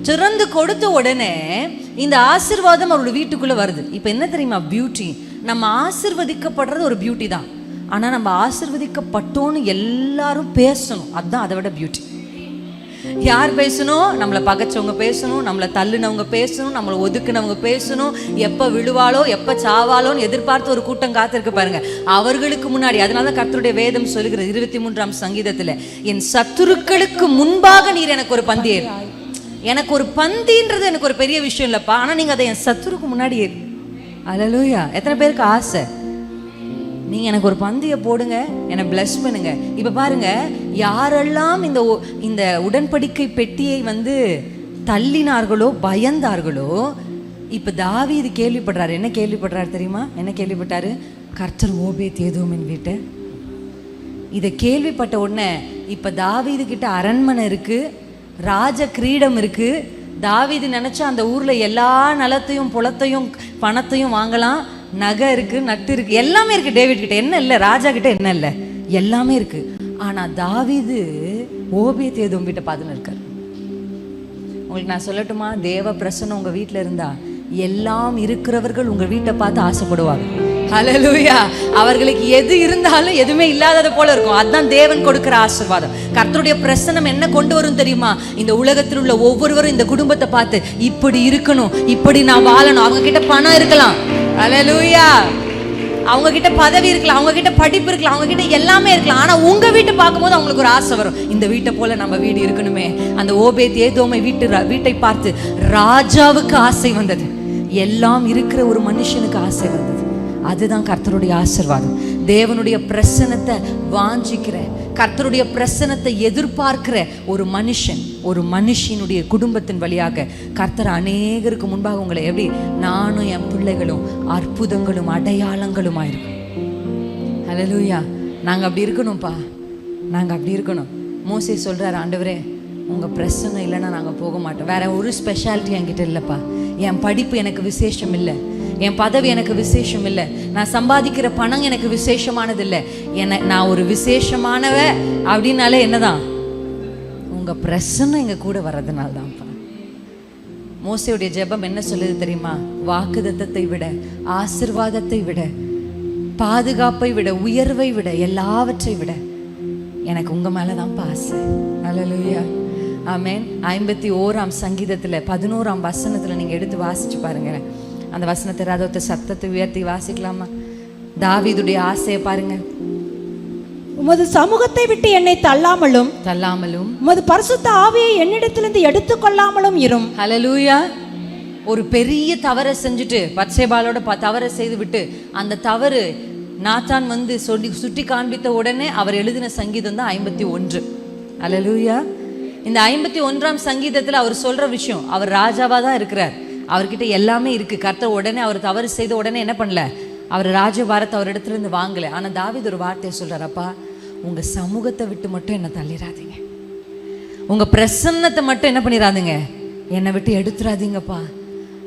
திறந்து கொடுத்த உடனே இந்த ஆசீர்வாதம் அவருடைய வீட்டுக்குள்ள வருது. இப்போ என்ன தெரியுமா பியூட்டி? நம்ம ஆசீர்வதிக்கப்படுறது ஒரு பியூட்டி தான். ஆனால் நம்ம ஆசீர்வதிக்கப்பட்டோன்னு எல்லாரும் பேசணும், அதுதான் அதை விட பியூட்டி. யார் பேசணும்? நம்மளை பகைச்சவங்க பேசணும், நம்மளை தள்ளுனவங்க பேசணும், நம்மளை ஒதுக்குனவங்க பேசணும். எப்போ விழுவாளோ எப்போ சாவாலோன்னு எதிர்பார்த்து ஒரு கூட்டம் காத்திருக்கு பாருங்க, அவர்களுக்கு முன்னாடி. அதனால தான் கர்த்தருடைய வேதம் சொல்லுகிறது 23ஆம் சங்கீதத்தில், என் சத்துருக்களுக்கு முன்பாக நீர் எனக்கு ஒரு பந்தி ஏறு. எனக்கு ஒரு பந்தின்றது எனக்கு ஒரு பெரிய விஷயம் இல்லைப்பா, ஆனால் நீங்கள் அதை என் சத்துருக்கு முன்னாடி ஏறு. ஹல்லேலூயா. எத்தனை பேருக்கு ஆசை? நீங்கள் எனக்கு ஒரு பந்தியை போடுங்க, என்னை பிளஸ் பண்ணுங்க. இப்போ பாருங்க, யாரெல்லாம் இந்த உடன்படிக்கை பெட்டியை தள்ளினார்களோ, பயந்தார்களோ, இப்போ தாவீது கேள்விப்படுறாரு. என்ன கேள்விப்படுறாரு தெரியுமா? என்ன கேள்விப்பட்டாரு? கர்த்தர் ஓபேத் ஏதோமின் வீட்டை. இதை கேள்விப்பட்ட உடனே இப்போ தாவீது கிட்ட அரண்மனை இருக்கு, ராஜ கிரீடம் இருக்கு. தாவீது நினைச்சா அந்த ஊர்ல எல்லா நலத்தையும் புலத்தையும் பணத்தையும் வாங்கலாம். நகை இருக்கு, நட்டு இருக்கு, எல்லாமே இருக்கு. டேவிட் கிட்ட என்ன இல்லை? ராஜா கிட்ட என்ன இல்லை? எல்லாமே இருக்கு. ஆனா தாவீது ஓபேத் ஏதோம் வீட்டை பார்த்துன்னு இருக்காரு. உங்களுக்கு நான் சொல்லட்டுமா? தேவ பிரசன்னம் உங்க வீட்டில் இருந்தா எல்லாம் இருக்கிறவர்கள் உங்க வீட்டை பார்த்து ஆசைப்படுவாங்க. ஹல்லேலூயா. அவர்களுக்கு எது இருந்தாலும் எதுவுமே இல்லாதது போல இருக்கும். அதுதான் தேவன் கொடுக்கிற ஆசீர்வாதம். கர்த்தருடைய பிரசன்னம் என்ன கொண்டு வரும் தெரியுமா? இந்த உலகத்தில் உள்ள ஒவ்வொருவரும் இந்த குடும்பத்தை பார்த்து இப்படி இருக்கணும், இப்படி நான் வாழணும். அவங்க கிட்ட பணம் இருக்கலாம், ஹல்லேலூயா, அவங்க கிட்ட பதவி இருக்கலாம், அவங்க கிட்ட படிப்பு இருக்கலாம், அவங்க கிட்ட எல்லாமே இருக்கலாம். ஆனா உங்க வீட்டை பார்க்கும்போது அவங்களுக்கு ஒரு ஆசை வரும், இந்த வீட்டை போல நம்ம வீடு இருக்கணுமே. அந்த ஓபேத் ஏதோமை வீட்டை பார்த்து ராஜாவுக்கு ஆசை வந்தது, எல்லாம் இருக்கிற ஒரு மனுஷனுக்கு ஆசை வந்தது. அதுதான் கர்த்தருடைய ஆசீர்வாதம். தேவனுடைய பிரசன்னத்தை வாஞ்சிக்கிற, கர்த்தருடைய பிரசன்னத்தை எதிர்பார்க்கிற ஒரு மனுஷன், ஒரு மனுஷனுடைய குடும்பத்தின் வழியாக கர்த்தர் அநேகருக்கு முன்பாக உங்களை எப்படி நானும் என் பிள்ளைகளும் அற்புதங்களும் அடையாளங்களுமா இருக்கும். ஹல்லேலூயா. நாங்கள் அப்படி இருக்கணும்ப்பா, நாங்கள் அப்படி இருக்கணும். மோசே சொல்கிறார், ஆண்டவரே உங்கள் பிரசன்னம் இல்லைன்னா நாங்கள் போக மாட்டோம். வேற ஒரு ஸ்பெஷாலிட்டி என்கிட்ட இல்லைப்பா. என் படிப்பு எனக்கு விசேஷம் இல்லை, என் பதவி எனக்கு விசேஷம் இல்லை, நான் சம்பாதிக்கிற பணம் எனக்கு விசேஷமானது இல்லை. நான் ஒரு விசேஷமானவ அப்படின்னாலே என்னதான்? உங்கள் பிரசன்னம் எங்கள் கூட வர்றதுனால தான்ப்பா. மோசேயுடைய ஜெபம் என்ன சொல்லுது தெரியுமா? வாக்குத்தத்தத்தை விட, ஆசீர்வாதத்தை விட, பாதுகாப்பை விட, உயர்வை விட, எல்லாவற்றை விட எனக்கு உங்க மேலதான் ஆசை. அல்லேலூயா, ஆமென். 51ஆம் சங்கீதத்துல 11ஆம் வசனத்துல நீங்க எடுத்து வாசிச்சு பாருங்க. அந்த வசனத்தை ராதோத்த சத்தத்தை உயர்த்தி வாசிக்கலாமா? தாவீதுடைய ஆசையை பாருங்க. உமது சமூகத்தை விட்டு என்னை தள்ளாமலும் உமது பரிசுத்த ஆவியை என்னிடத்திலிருந்து எடுத்துக்கொள்ளாமலும் இரும். ஹல்லேலூயா. ஒரு பெரிய தவறை செஞ்சுட்டு பத்சேபாளோட தவறை செய்து விட்டு அந்த தவறு நாத்தான் வந்து சுட்டி காண்பித்த உடனே அவர் எழுதின சங்கீதம் தான் 51. ஹல்லேலூயா. இந்த 51ஆம் சங்கீதத்தில் அவர் சொல்ற விஷயம், அவர் ராஜாவா தான் இருக்கிறார், அவர்கிட்ட எல்லாமே இருக்கு. கர்த்தர் உடனே அவர் தவறு செய்த உடனே என்ன பண்ணல, அவர் ராஜபாரத்தை அவர் இடத்துல இருந்து வாங்கல. ஆனா தாவீது ஒரு வார்த்தையை சொல்றார், அப்பா உங்க சமூகத்தை விட்டு மட்டும் என்ன தள்ளிடாதீங்க, உங்க பிரசன்னத்தை மட்டும் என்ன பண்ணிடாதீங்க, என்னை விட்டு எடுத்துடாதீங்கப்பா.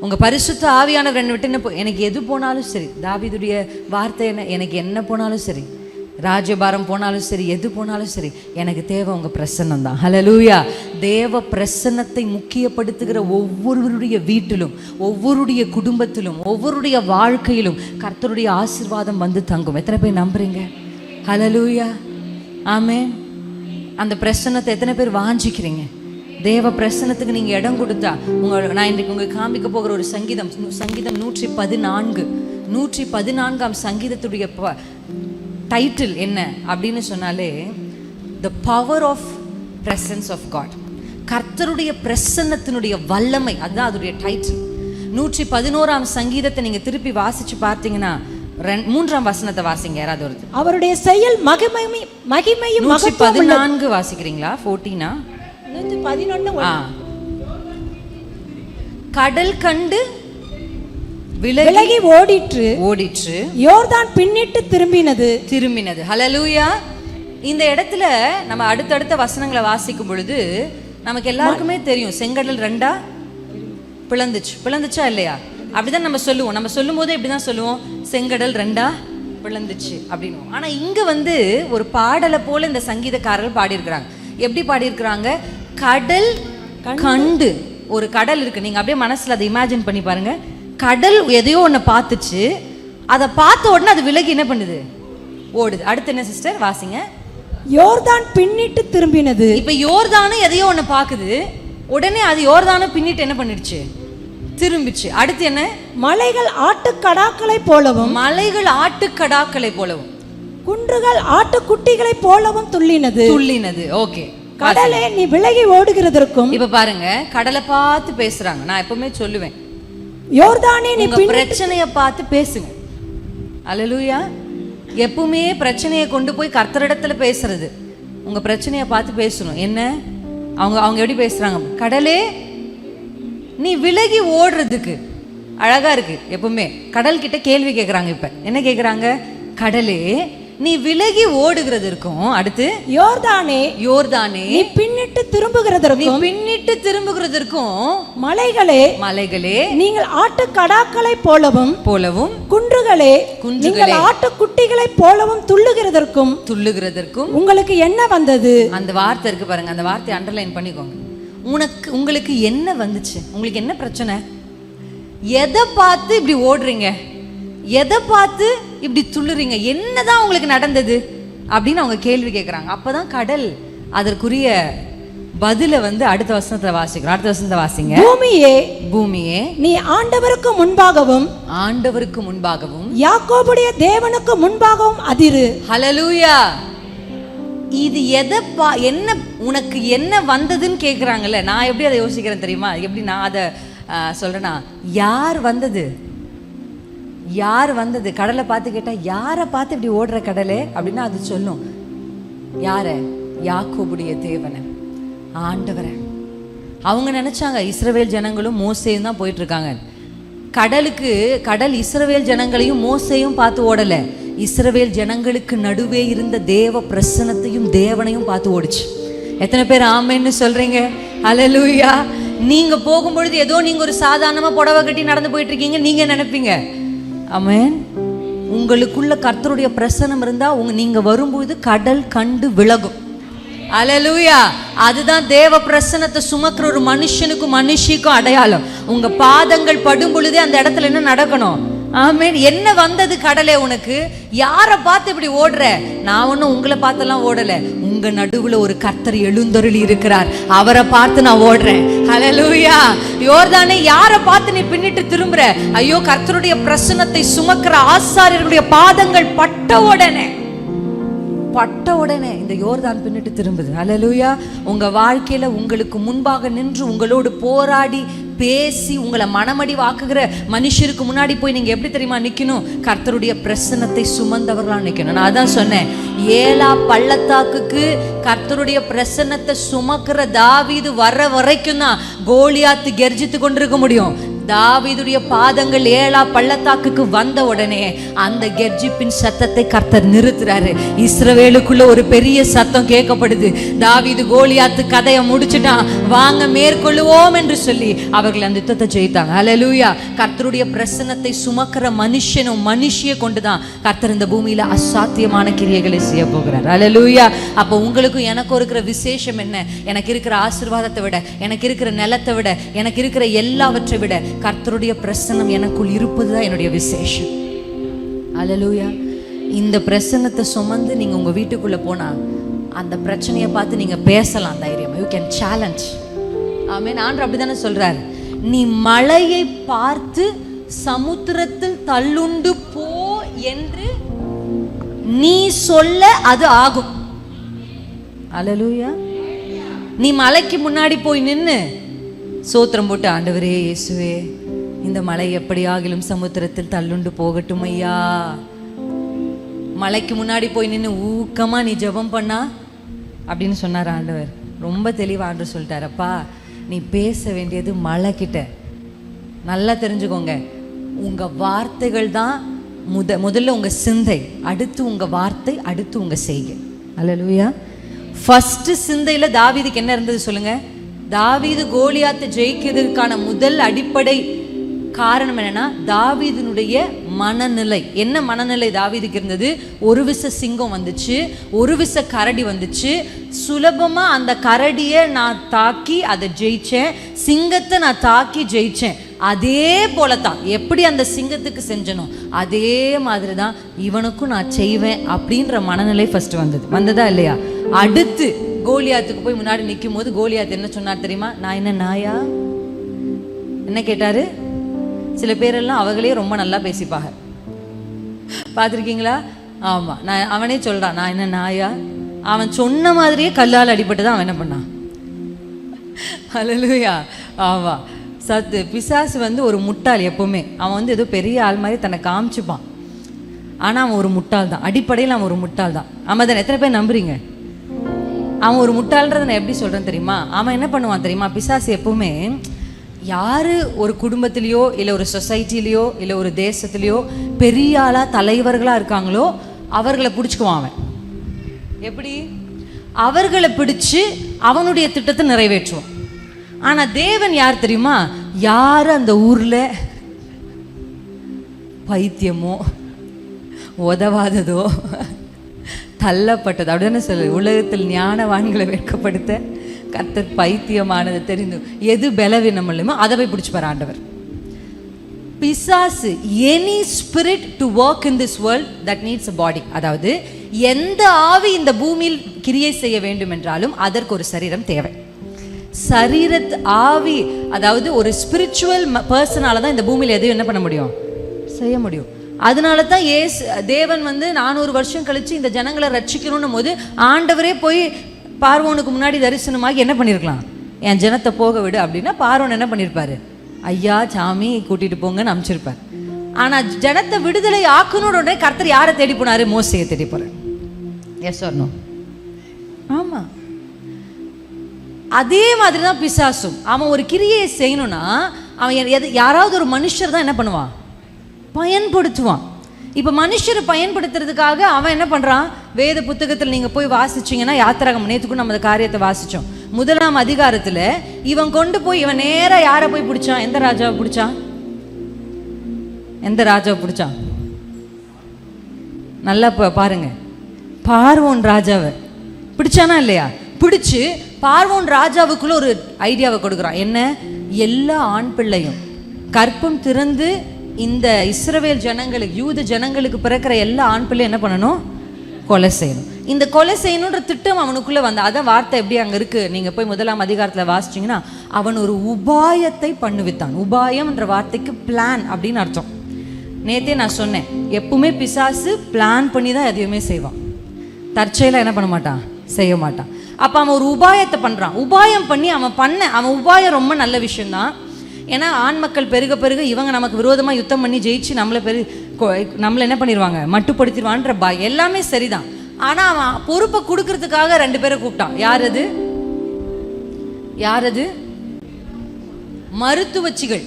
உங்க பரிசுத்த ஆவியானவர் என்னை விட்டு என்ன எனக்கு எது போனாலும் சரி. தாவீதுடைய வார்த்தை என்ன, எனக்கு என்ன போனாலும் சரி, ராஜபாரம் போனாலும் சரி, எது போனாலும் சரி, எனக்கு தேவை உங்க பிரசன்னம் தான். ஹல்லேலூயா. தேவ பிரசன்னத்தை முக்கியப்படுத்துகிற ஒவ்வொருவருடைய வீட்டிலும், ஒவ்வொருடைய குடும்பத்திலும், ஒவ்வொருடைய வாழ்க்கையிலும் கர்த்தருடைய ஆசீர்வாதம் வந்து தங்கும். எத்தனை பேர் நம்புறீங்க? ஹல்லேலூயா, ஆமென். அந்த பிரசன்னத்தை எத்தனை பேர் வாஞ்சிக்கிறீங்க? தேவ பிரசன்னத்துக்கு நீங்க இடம் கொடுத்தா நான் இன்றைக்கு உங்களுக்கு காமிக்க போகிற ஒரு சங்கீதம் 114ஆம் சங்கீதத்துடைய டைட்டில் என்ன அப்படின்னு சொன்னாலே the power of presence of God. கர்த்தருடைய பிரசன்னத்தினுடைய வல்லமை, அதுதான் அதோடைய டைட்டில். 111ஆம் சங்கீதத்தை நீங்க திருப்பி வாசிச்சு பார்த்தீங்கன்னா 3ஆம் வசனத்தை வாசிங்க யாராவது ஒருத்தர். அவருடைய செயல் மகிமையும் 114 வாசிக்கிறீங்களா? 14ஆ? 111. கடல் கண்டு விலகி ஓடிற்று, யோர்தான் பின்னிட்டு திரும்பினது. ஹல்லேலூயா. இந்த இடத்துல நம்ம அடுத்தடுத்த வசனங்களை வாசிக்கும் பொழுது நமக்கு எல்லாருக்குமே தெரியும், செங்கடல் 2ஆ பிளந்துச்சா இல்லையா? அப்படிதான் நம்ம சொல்லுவோம். நம்ம சொல்லும் போதே இப்படிதான் சொல்லுவோம், செங்கடல் 2ஆ பிளந்துச்சு அப்படின்னு. ஆனா இங்க வந்து ஒரு பாடலை போல இந்த சங்கீதக்காரர்கள் பாடியிருக்கிறாங்க. எப்படி பாடியிருக்கிறாங்க? கடல் கண்டு, ஒரு கடல் இருக்கு, நீங்க அப்படியே மனசுல அதை இமேஜின் பண்ணி பாருங்க. கடல் எதையோ ஒன்று பார்த்துச்சு, அதை பார்த்த உடனே அது விலகி என்ன பண்ணுது, ஓடுது. அடுத்து என்ன சிஸ்டர் வாசிங்க? யோர்தான் பின்னிட்டு திரும்பினது. இப்ப யோர்தானும் எதையோ ஒன்று பார்க்குது, உடனே அது யோர்தானும் பின்னிட்டு என்ன பண்ணிடுச்சு, திரும்பிச்சு. அடுத்து என்ன? மலைகள் ஆட்டுக்கடாக்களை போலவும் குன்றுகள் ஆட்டுக்குட்டிகளை போலவும் துள்ளினது. ஓகே. கடலே நீ விலகி ஓடுகிறதற்கும். இப்ப பாருங்க, கடலை பார்த்து பேசுறாங்க. நான் எப்பவுமே சொல்லுவேன், யோர்தானே நீ பிரச்சனையை பார்த்து பேசுங்க. அல்லேலூயா. எப்பவுமே பிரச்சனையை கொண்டு போய் கர்த்தரிடத்துல பேசுறது, உங்க பிரச்சனையை பார்த்து பேசணும். என்ன அவங்க எப்படி பேசுறாங்க? கடலே நீ விலகி ஓடுறதுக்கு அழகா இருக்கு. எப்பவுமே கடல் கிட்ட கேள்வி கேட்கறாங்க. இப்ப என்ன கேட்கறாங்க? கடலே நீ விலகி ஓடுகிறதற்கும், அடுத்து யோர்தானே நீ பின்னிட்டு திரும்புகிறதற்கும், மலைகளே நீங்கள் ஆட்டுக்கடாக்களை போலவும் குன்றுகளே நீங்கள் ஆட்டுக்குட்டிகளை போலவும் துள்ளுகிறதற்கும் உங்களுக்கு என்ன வந்தது? அந்த வார்த்தை இருக்கு பாருங்க, அந்த வார்த்தையை அண்டர்லைன் பண்ணிக்கோங்க. உங்களுக்கு என்ன வந்துச்சு? உங்களுக்கு என்ன பிரச்சனை? எதை பார்த்து இப்படி ஓடுறீங்க? எதை பார்த்து இப்படி துள்ளுறீங்க? என்னதான் உங்களுக்கு நடந்தது அப்படின்னு அவங்க கேள்வி கேட்குறாங்க. அப்பதான் கடல் அதற்குரிய பதில வந்து அடுத்த வசனத்தை வாசிக்கிறோம். அடுத்த வசனத்தை வாசிங்க. பூமியே நீ ஆண்டவருக்கு முன்பாகவும் யாக்கோபுடைய தேவனுக்கு முன்பாகவும் அதிரு. ஹல்லேலூயா. இது என்ன உனக்கு என்ன வந்ததுன்னு கேட்குறாங்கல்ல. நான் எப்படி அதை யோசிக்கிறேன் தெரியுமா? எப்படி நான் அதை சொல்றேன்னா, யார் வந்தது கடலை பார்த்து கேட்டா, யாரை பார்த்து இப்படி ஓடுற கடலே அப்படின்னா அது சொல்லும் யார? யாக்கோபுடைய தேவனை, ஆண்டவரை. அவங்க நினைச்சாங்க இஸ்ரவேல் ஜனங்களும் மோசேயும் தான் போயிட்டு இருக்காங்க. கடல் இஸ்ரவேல் ஜனங்களையும் மோசேயும் பார்த்து ஓடல, இஸ்ரவேல் ஜனங்களுக்கு நடுவே இருந்த தேவ பிரசன்னத்தையும் தேவனையும் பார்த்து ஓடிச்சு. எத்தனை பேர் ஆமென்னு சொல்றீங்க? ஹல்லேலூயா. நீங்க போகும்பொழுது ஏதோ நீங்க ஒரு சாதாரணமா புடவை கட்டி நடந்து போயிட்டு இருக்கீங்க நீங்க நினைப்பீங்க. ஆமென். உங்களுக்குள்ள கர்த்தருடைய பிரசன்னம் இருந்தா நீங்க வரும்போது கடல் கண்டு விலகும். அல்லேலூயா. அதுதான் தேவ பிரசன்னத்தை சுமக்கிற ஒரு மனுஷனுக்கும் மனுஷிக்கும் அடையாளம். உங்க பாதங்கள் படும் பொழுதே அந்த இடத்துல என்ன நடக்கணும்? ஆமென். என்ன வந்தது கடலே உனக்கு? யாரை பார்த்து இப்படி ஓடுற? நான் ஒன்னும் உங்களை பார்த்தெல்லாம் ஓடல. உங்க நடுவுல ஒரு கர்த்தர் எழுந்தருளி இருக்கிறார், அவரை பார்த்து நான் ஓடுறேன். ஹல்லேலூயா. யோர்தானே, யாரை பார்த்து நீ பின்னிட்டு திரும்புற? ஐயோ, கர்த்தருடைய பிரசன்னத்தை சுமக்கிற ஆசாரியர்களுடைய பாதங்கள் பட்ட உடனே இந்த யோர்தான் பின்னிட்டு திரும்புது. ஹல்லேலூயா. உங்க வாழ்க்கையில உங்களுக்கு முன்பாக நின்று உங்களோடு போராடி பேசி உங்களை மனமடி வாக்குகிற மனுஷருக்கு முன்னாடி போய் நீங்க எப்படி தெரியுமா நிக்கணும்? கர்த்தருடைய பிரசன்னத்தை சுமந்தவர்களா நிக்கணும். நான் அதான் சொன்னேன், ஏலா பள்ளத்தாக்குக்கு கர்த்தருடைய பிரசன்னத்தை சுமக்கிற தாவீது வர்ற வரைக்கும் தான் கோலியாத்து கெர்ஜித்து கொண்டிருக்க முடியும். தாவீதுடைய பாதங்கள் ஏலா பள்ளத்தாக்குக்கு வந்த உடனே அந்த கெர்ஜிப்பின் சத்தத்தை கர்த்தர் நிறுத்துறாரு. இஸ்ரவேலுக்குள்ள ஒரு பெரிய சத்தம் கேட்கப்படுது. தாவீது கோலியாத்து கதையை முடிச்சுட்டான், வாங்க மேற்கொள்ளுவோம் என்று சொல்லி அவர்கள் அந்த யுத்தத்தை ஜெயித்தாங்க. ஹல்லேலூயா. கர்த்தருடைய பிரசன்னத்தை சுமக்கிற மனுஷனும் மனுஷியை கொண்டுதான் கர்த்தர் இந்த பூமியில அசாத்தியமான கிரியைகளை செய்ய போகிறார். ஹல்லேலூயா. அப்போ உங்களுக்கும் எனக்கும் இருக்கிற விசேஷம் என்ன? எனக்கு இருக்கிற ஆசீர்வாதத்தை விட, எனக்கு இருக்கிற நிலத்தை விட, எனக்கு இருக்கிற எல்லாவற்றை விட கர்த்தருடைய பிரசன்னம் எனக்குள் இருப்பதுதான் என்னுடைய விசேஷம். அல்லேலூயா. இந்த பிரசன்னத்தை சுமந்து நீங்க உங்க வீட்டுக்குள்ள போனா அந்த பிரச்சனையை பார்த்து நீங்க பேசலாம் தைரியமா. You can challenge. ஆமென். ஆண்டவர் அப்படிதானே சொல்றாரு, நீ மலையை பார்த்து சமுத்திரத்தில் தள்ளுண்டு போ என்று நீ சொல்ல அது ஆகும். அல்லேலூயா. நீ மலைக்கு முன்னாடி போய் நின்னு சோத்திரம் போட்டு, ஆண்டவரே இயேசுவே, இந்த மலை எப்படியாகிலும் சமுத்திரத்தில் தள்ளுண்டு போகட்டும் ஐயா. மலைக்கு முன்னாடி போய் நின்று ஊக்கமா நீ ஜெபம் பண்ணா அப்படின்னு சொன்னார் ஆண்டவர். ரொம்ப தெளிவா ஆண்டவர் சொல்லிட்டாரப்பா, நீ பேச வேண்டியது மலை கிட்ட. நல்லா தெரிஞ்சுக்கோங்க, உங்க வார்த்தைகள் தான் முதல்ல உங்க சிந்தை, அடுத்து உங்க வார்த்தை, அடுத்து உங்க செய்கை. அல்லேலூயா. ஃபர்ஸ்ட் சிந்தையில தாவீதுக்கு என்ன இருந்தது சொல்லுங்க? தாவீது கோலியாத்தை ஜெயிக்கிறதுக்கான முதல் அடிப்படை காரணம் என்னன்னா, தாவீதினுடைய மனநிலை. என்ன மனநிலை தாவீதுக்கு இருந்தது? ஒரு விச சிங்கம் வந்துச்சு, ஒரு விச கரடி வந்துச்சு, சுலபமா அந்த கரடியை நான் தாக்கி அதை ஜெயிச்சேன், சிங்கத்தை நான் தாக்கி ஜெயிச்சேன். அதே போலத்தான், எப்படி அந்த சிங்கத்துக்கு செஞ்சனோ அதே மாதிரி தான் இவனுக்கும் நான் செய்வேன் அப்படின்ற மனநிலை ஃபர்ஸ்ட் வந்ததா இல்லையா? அடுத்து கோலியாத்துக்கு போய் முன்னாடி நிற்கும் போது கோலியாத் என்ன சொன்னார் தெரியுமா? நான் என்ன நாயா? என்ன கேட்டாரு? சில பேரெல்லாம் அவங்களே ரொம்ப நல்லா பேசிப்பாங்க, பார்த்துருக்கீங்களா? ஆமா, நான் அவனே சொல்றான், நான் என்ன நாயா? அவன் சொன்ன மாதிரியே கல்லால் அடிபட்டு தான் அவன் என்ன பண்ணான். அல்லேலூயா. ஆமா, பிசாசு ஒரு முட்டாள். எப்பவுமே அவன் ஏதோ பெரிய ஆள் மாதிரி தன்னை காமிச்சுப்பான், ஆனா அவன் ஒரு முட்டாள் தான். அடிப்படையில் அவன் ஒரு முட்டாள் தான். ஆமா தானே? எத்தனை பேர் நம்புறீங்க? அவன் ஒரு முட்டாள்ன்றதை நான் எப்படி சொல்றேன் தெரியுமா? அவன் என்ன பண்ணுவான் தெரியுமா? பிசாசு எப்பவுமே யாரு ஒரு குடும்பத்திலேயோ இல்லை ஒரு சொசைட்டிலேயோ இல்லை ஒரு தேசத்துலேயோ பெரிய ஆளா தலைவர்களா இருக்காங்களோ அவர்களை பிடிச்சுக்குவான். அவன் எப்படி? அவர்களை பிடிச்சு அவனுடைய திட்டத்தை நிறைவேற்றுவான். ஆனா தேவன் யார் தெரியுமா? யாரு அந்த ஊர்ல பைத்தியமோ உதவாததோ தள்ளப்பட்டது, அப்படிதானே சொல்லு. உலகத்தில் ஞானவான்களை வெட்கப்படுத்த கர்த்தர் பைத்தியமானது தெரிந்து எது பலவீனம் இல்லையோ அதை போய் பிடிச்சுப்பார் ஆண்டவர். பிசாசு, any spirit to work in this world that needs a body. அதாவது எந்த ஆவி இந்த பூமியில் கிரியை செய்ய வேண்டும் என்றாலும் அதற்கு ஒரு சரீரம் தேவை. சரீரத்து ஆவி, அதாவது ஒரு ஸ்பிரிச்சுவல் பர்சனால தான் இந்த பூமியில் எதையும் என்ன பண்ண முடியும், செய்ய முடியும். அதனால தான் தேவன் 400 வருஷம் கழிச்சு இந்த ஜனங்களை ரட்சிக்கணும் போது ஆண்டவரே போய் பார்வோனுக்கு முன்னாடி தரிசனமாகி என்ன பண்ணியிருக்கலாம், என் ஜனத்தை போக விடு அப்படின்னா பார்வோன் என்ன பண்ணியிருப்பாரு, ஐயா சாமி கூட்டிட்டு போங்கன்னு அனுப்பிச்சிருப்பார். ஆனா ஜனத்தை விடுதலை ஆக்கணும்னு உடனே கர்த்தர் யாரை தேடி போனாரு? மோசேயை தேடி போறாரு. Yes or no? ஆமா. அதே மாதிரி தான் பிசாசும். அவன் ஒரு கிரியை செய்யணும்னா அவன் யாராவது ஒரு மனுஷர் தான் என்ன பண்ணுவான், பயன்படுத்துவான். இப்போ மனுஷரை பயன்படுத்துறதுக்காக அவன் என்ன பண்ணுறான்? வேத புத்தகத்தில் நீங்கள் போய் வாசிச்சிங்கன்னா, யாத்திராகம் நேற்றுக்கும் நம்ம அந்த காரியத்தை வாசித்தோம். 1ஆம் அதிகாரத்தில் இவன் கொண்டு போய் இவன் நேராக யாரை போய் பிடிச்சான்? எந்த ராஜாவை பிடிச்சான்? எந்த ராஜாவை பிடிச்சான்? நல்லா பாருங்க, பார்வோன் ராஜாவை பிடிச்சானா இல்லையா? பிடிச்சு பார்வோன் ராஜாவுக்குள்ள ஒரு ஐடியாவை கொடுக்குறான். என்ன? எல்லா ஆண் பிள்ளையும் கற்பம் திறந்து இந்த இஸ்ரவேல் ஜனங்களுக்கு, யூத ஜனங்களுக்கு பிறக்கிற எல்லா ஆண் பிள்ளையும் என்ன பண்ணணும்? கொலை செய்யணும். இந்த கொலை செய்யணுன்ற திட்டம் அவனுக்குள்ள வந்த அதான் வார்த்தை எப்படி அங்க இருக்கு. நீங்க போய் 1ஆம் அதிகாரத்துல வாசிச்சீங்கன்னா, அவன் ஒரு உபாயத்தை பண்ணுவித்தான். உபாயம்ன்ற வார்த்தைக்கு பிளான் அப்படின்னு அர்த்தம். நேத்தே நான் சொன்னேன், எப்பவுமே பிசாசு பிளான் பண்ணி தான் எதையுமே செய்வான். தற்செயலா என்ன பண்ண மாட்டான்? செய்ய மாட்டான். அப்ப அவன் ஒரு உபாயத்தை பண்றான். உபாயம் பண்ணி அவன் உபாயம் ரொம்ப நல்ல விஷயம்தான். ஏன்னா ஆண் மக்கள் பெருக பெருக இவங்க நமக்கு விரோதமா யுத்தம் பண்ணி ஜெயிச்சு நம்மளை என்ன பண்ணிடுவாங்க? மட்டுப்படுத்திடுவான்ற எல்லாமே சரிதான். ஆனா அவன் பொறுப்பை கொடுக்கறதுக்காக 2 பேரை கூப்பிட்டான். யாரது? மருத்துவச்சிகள்.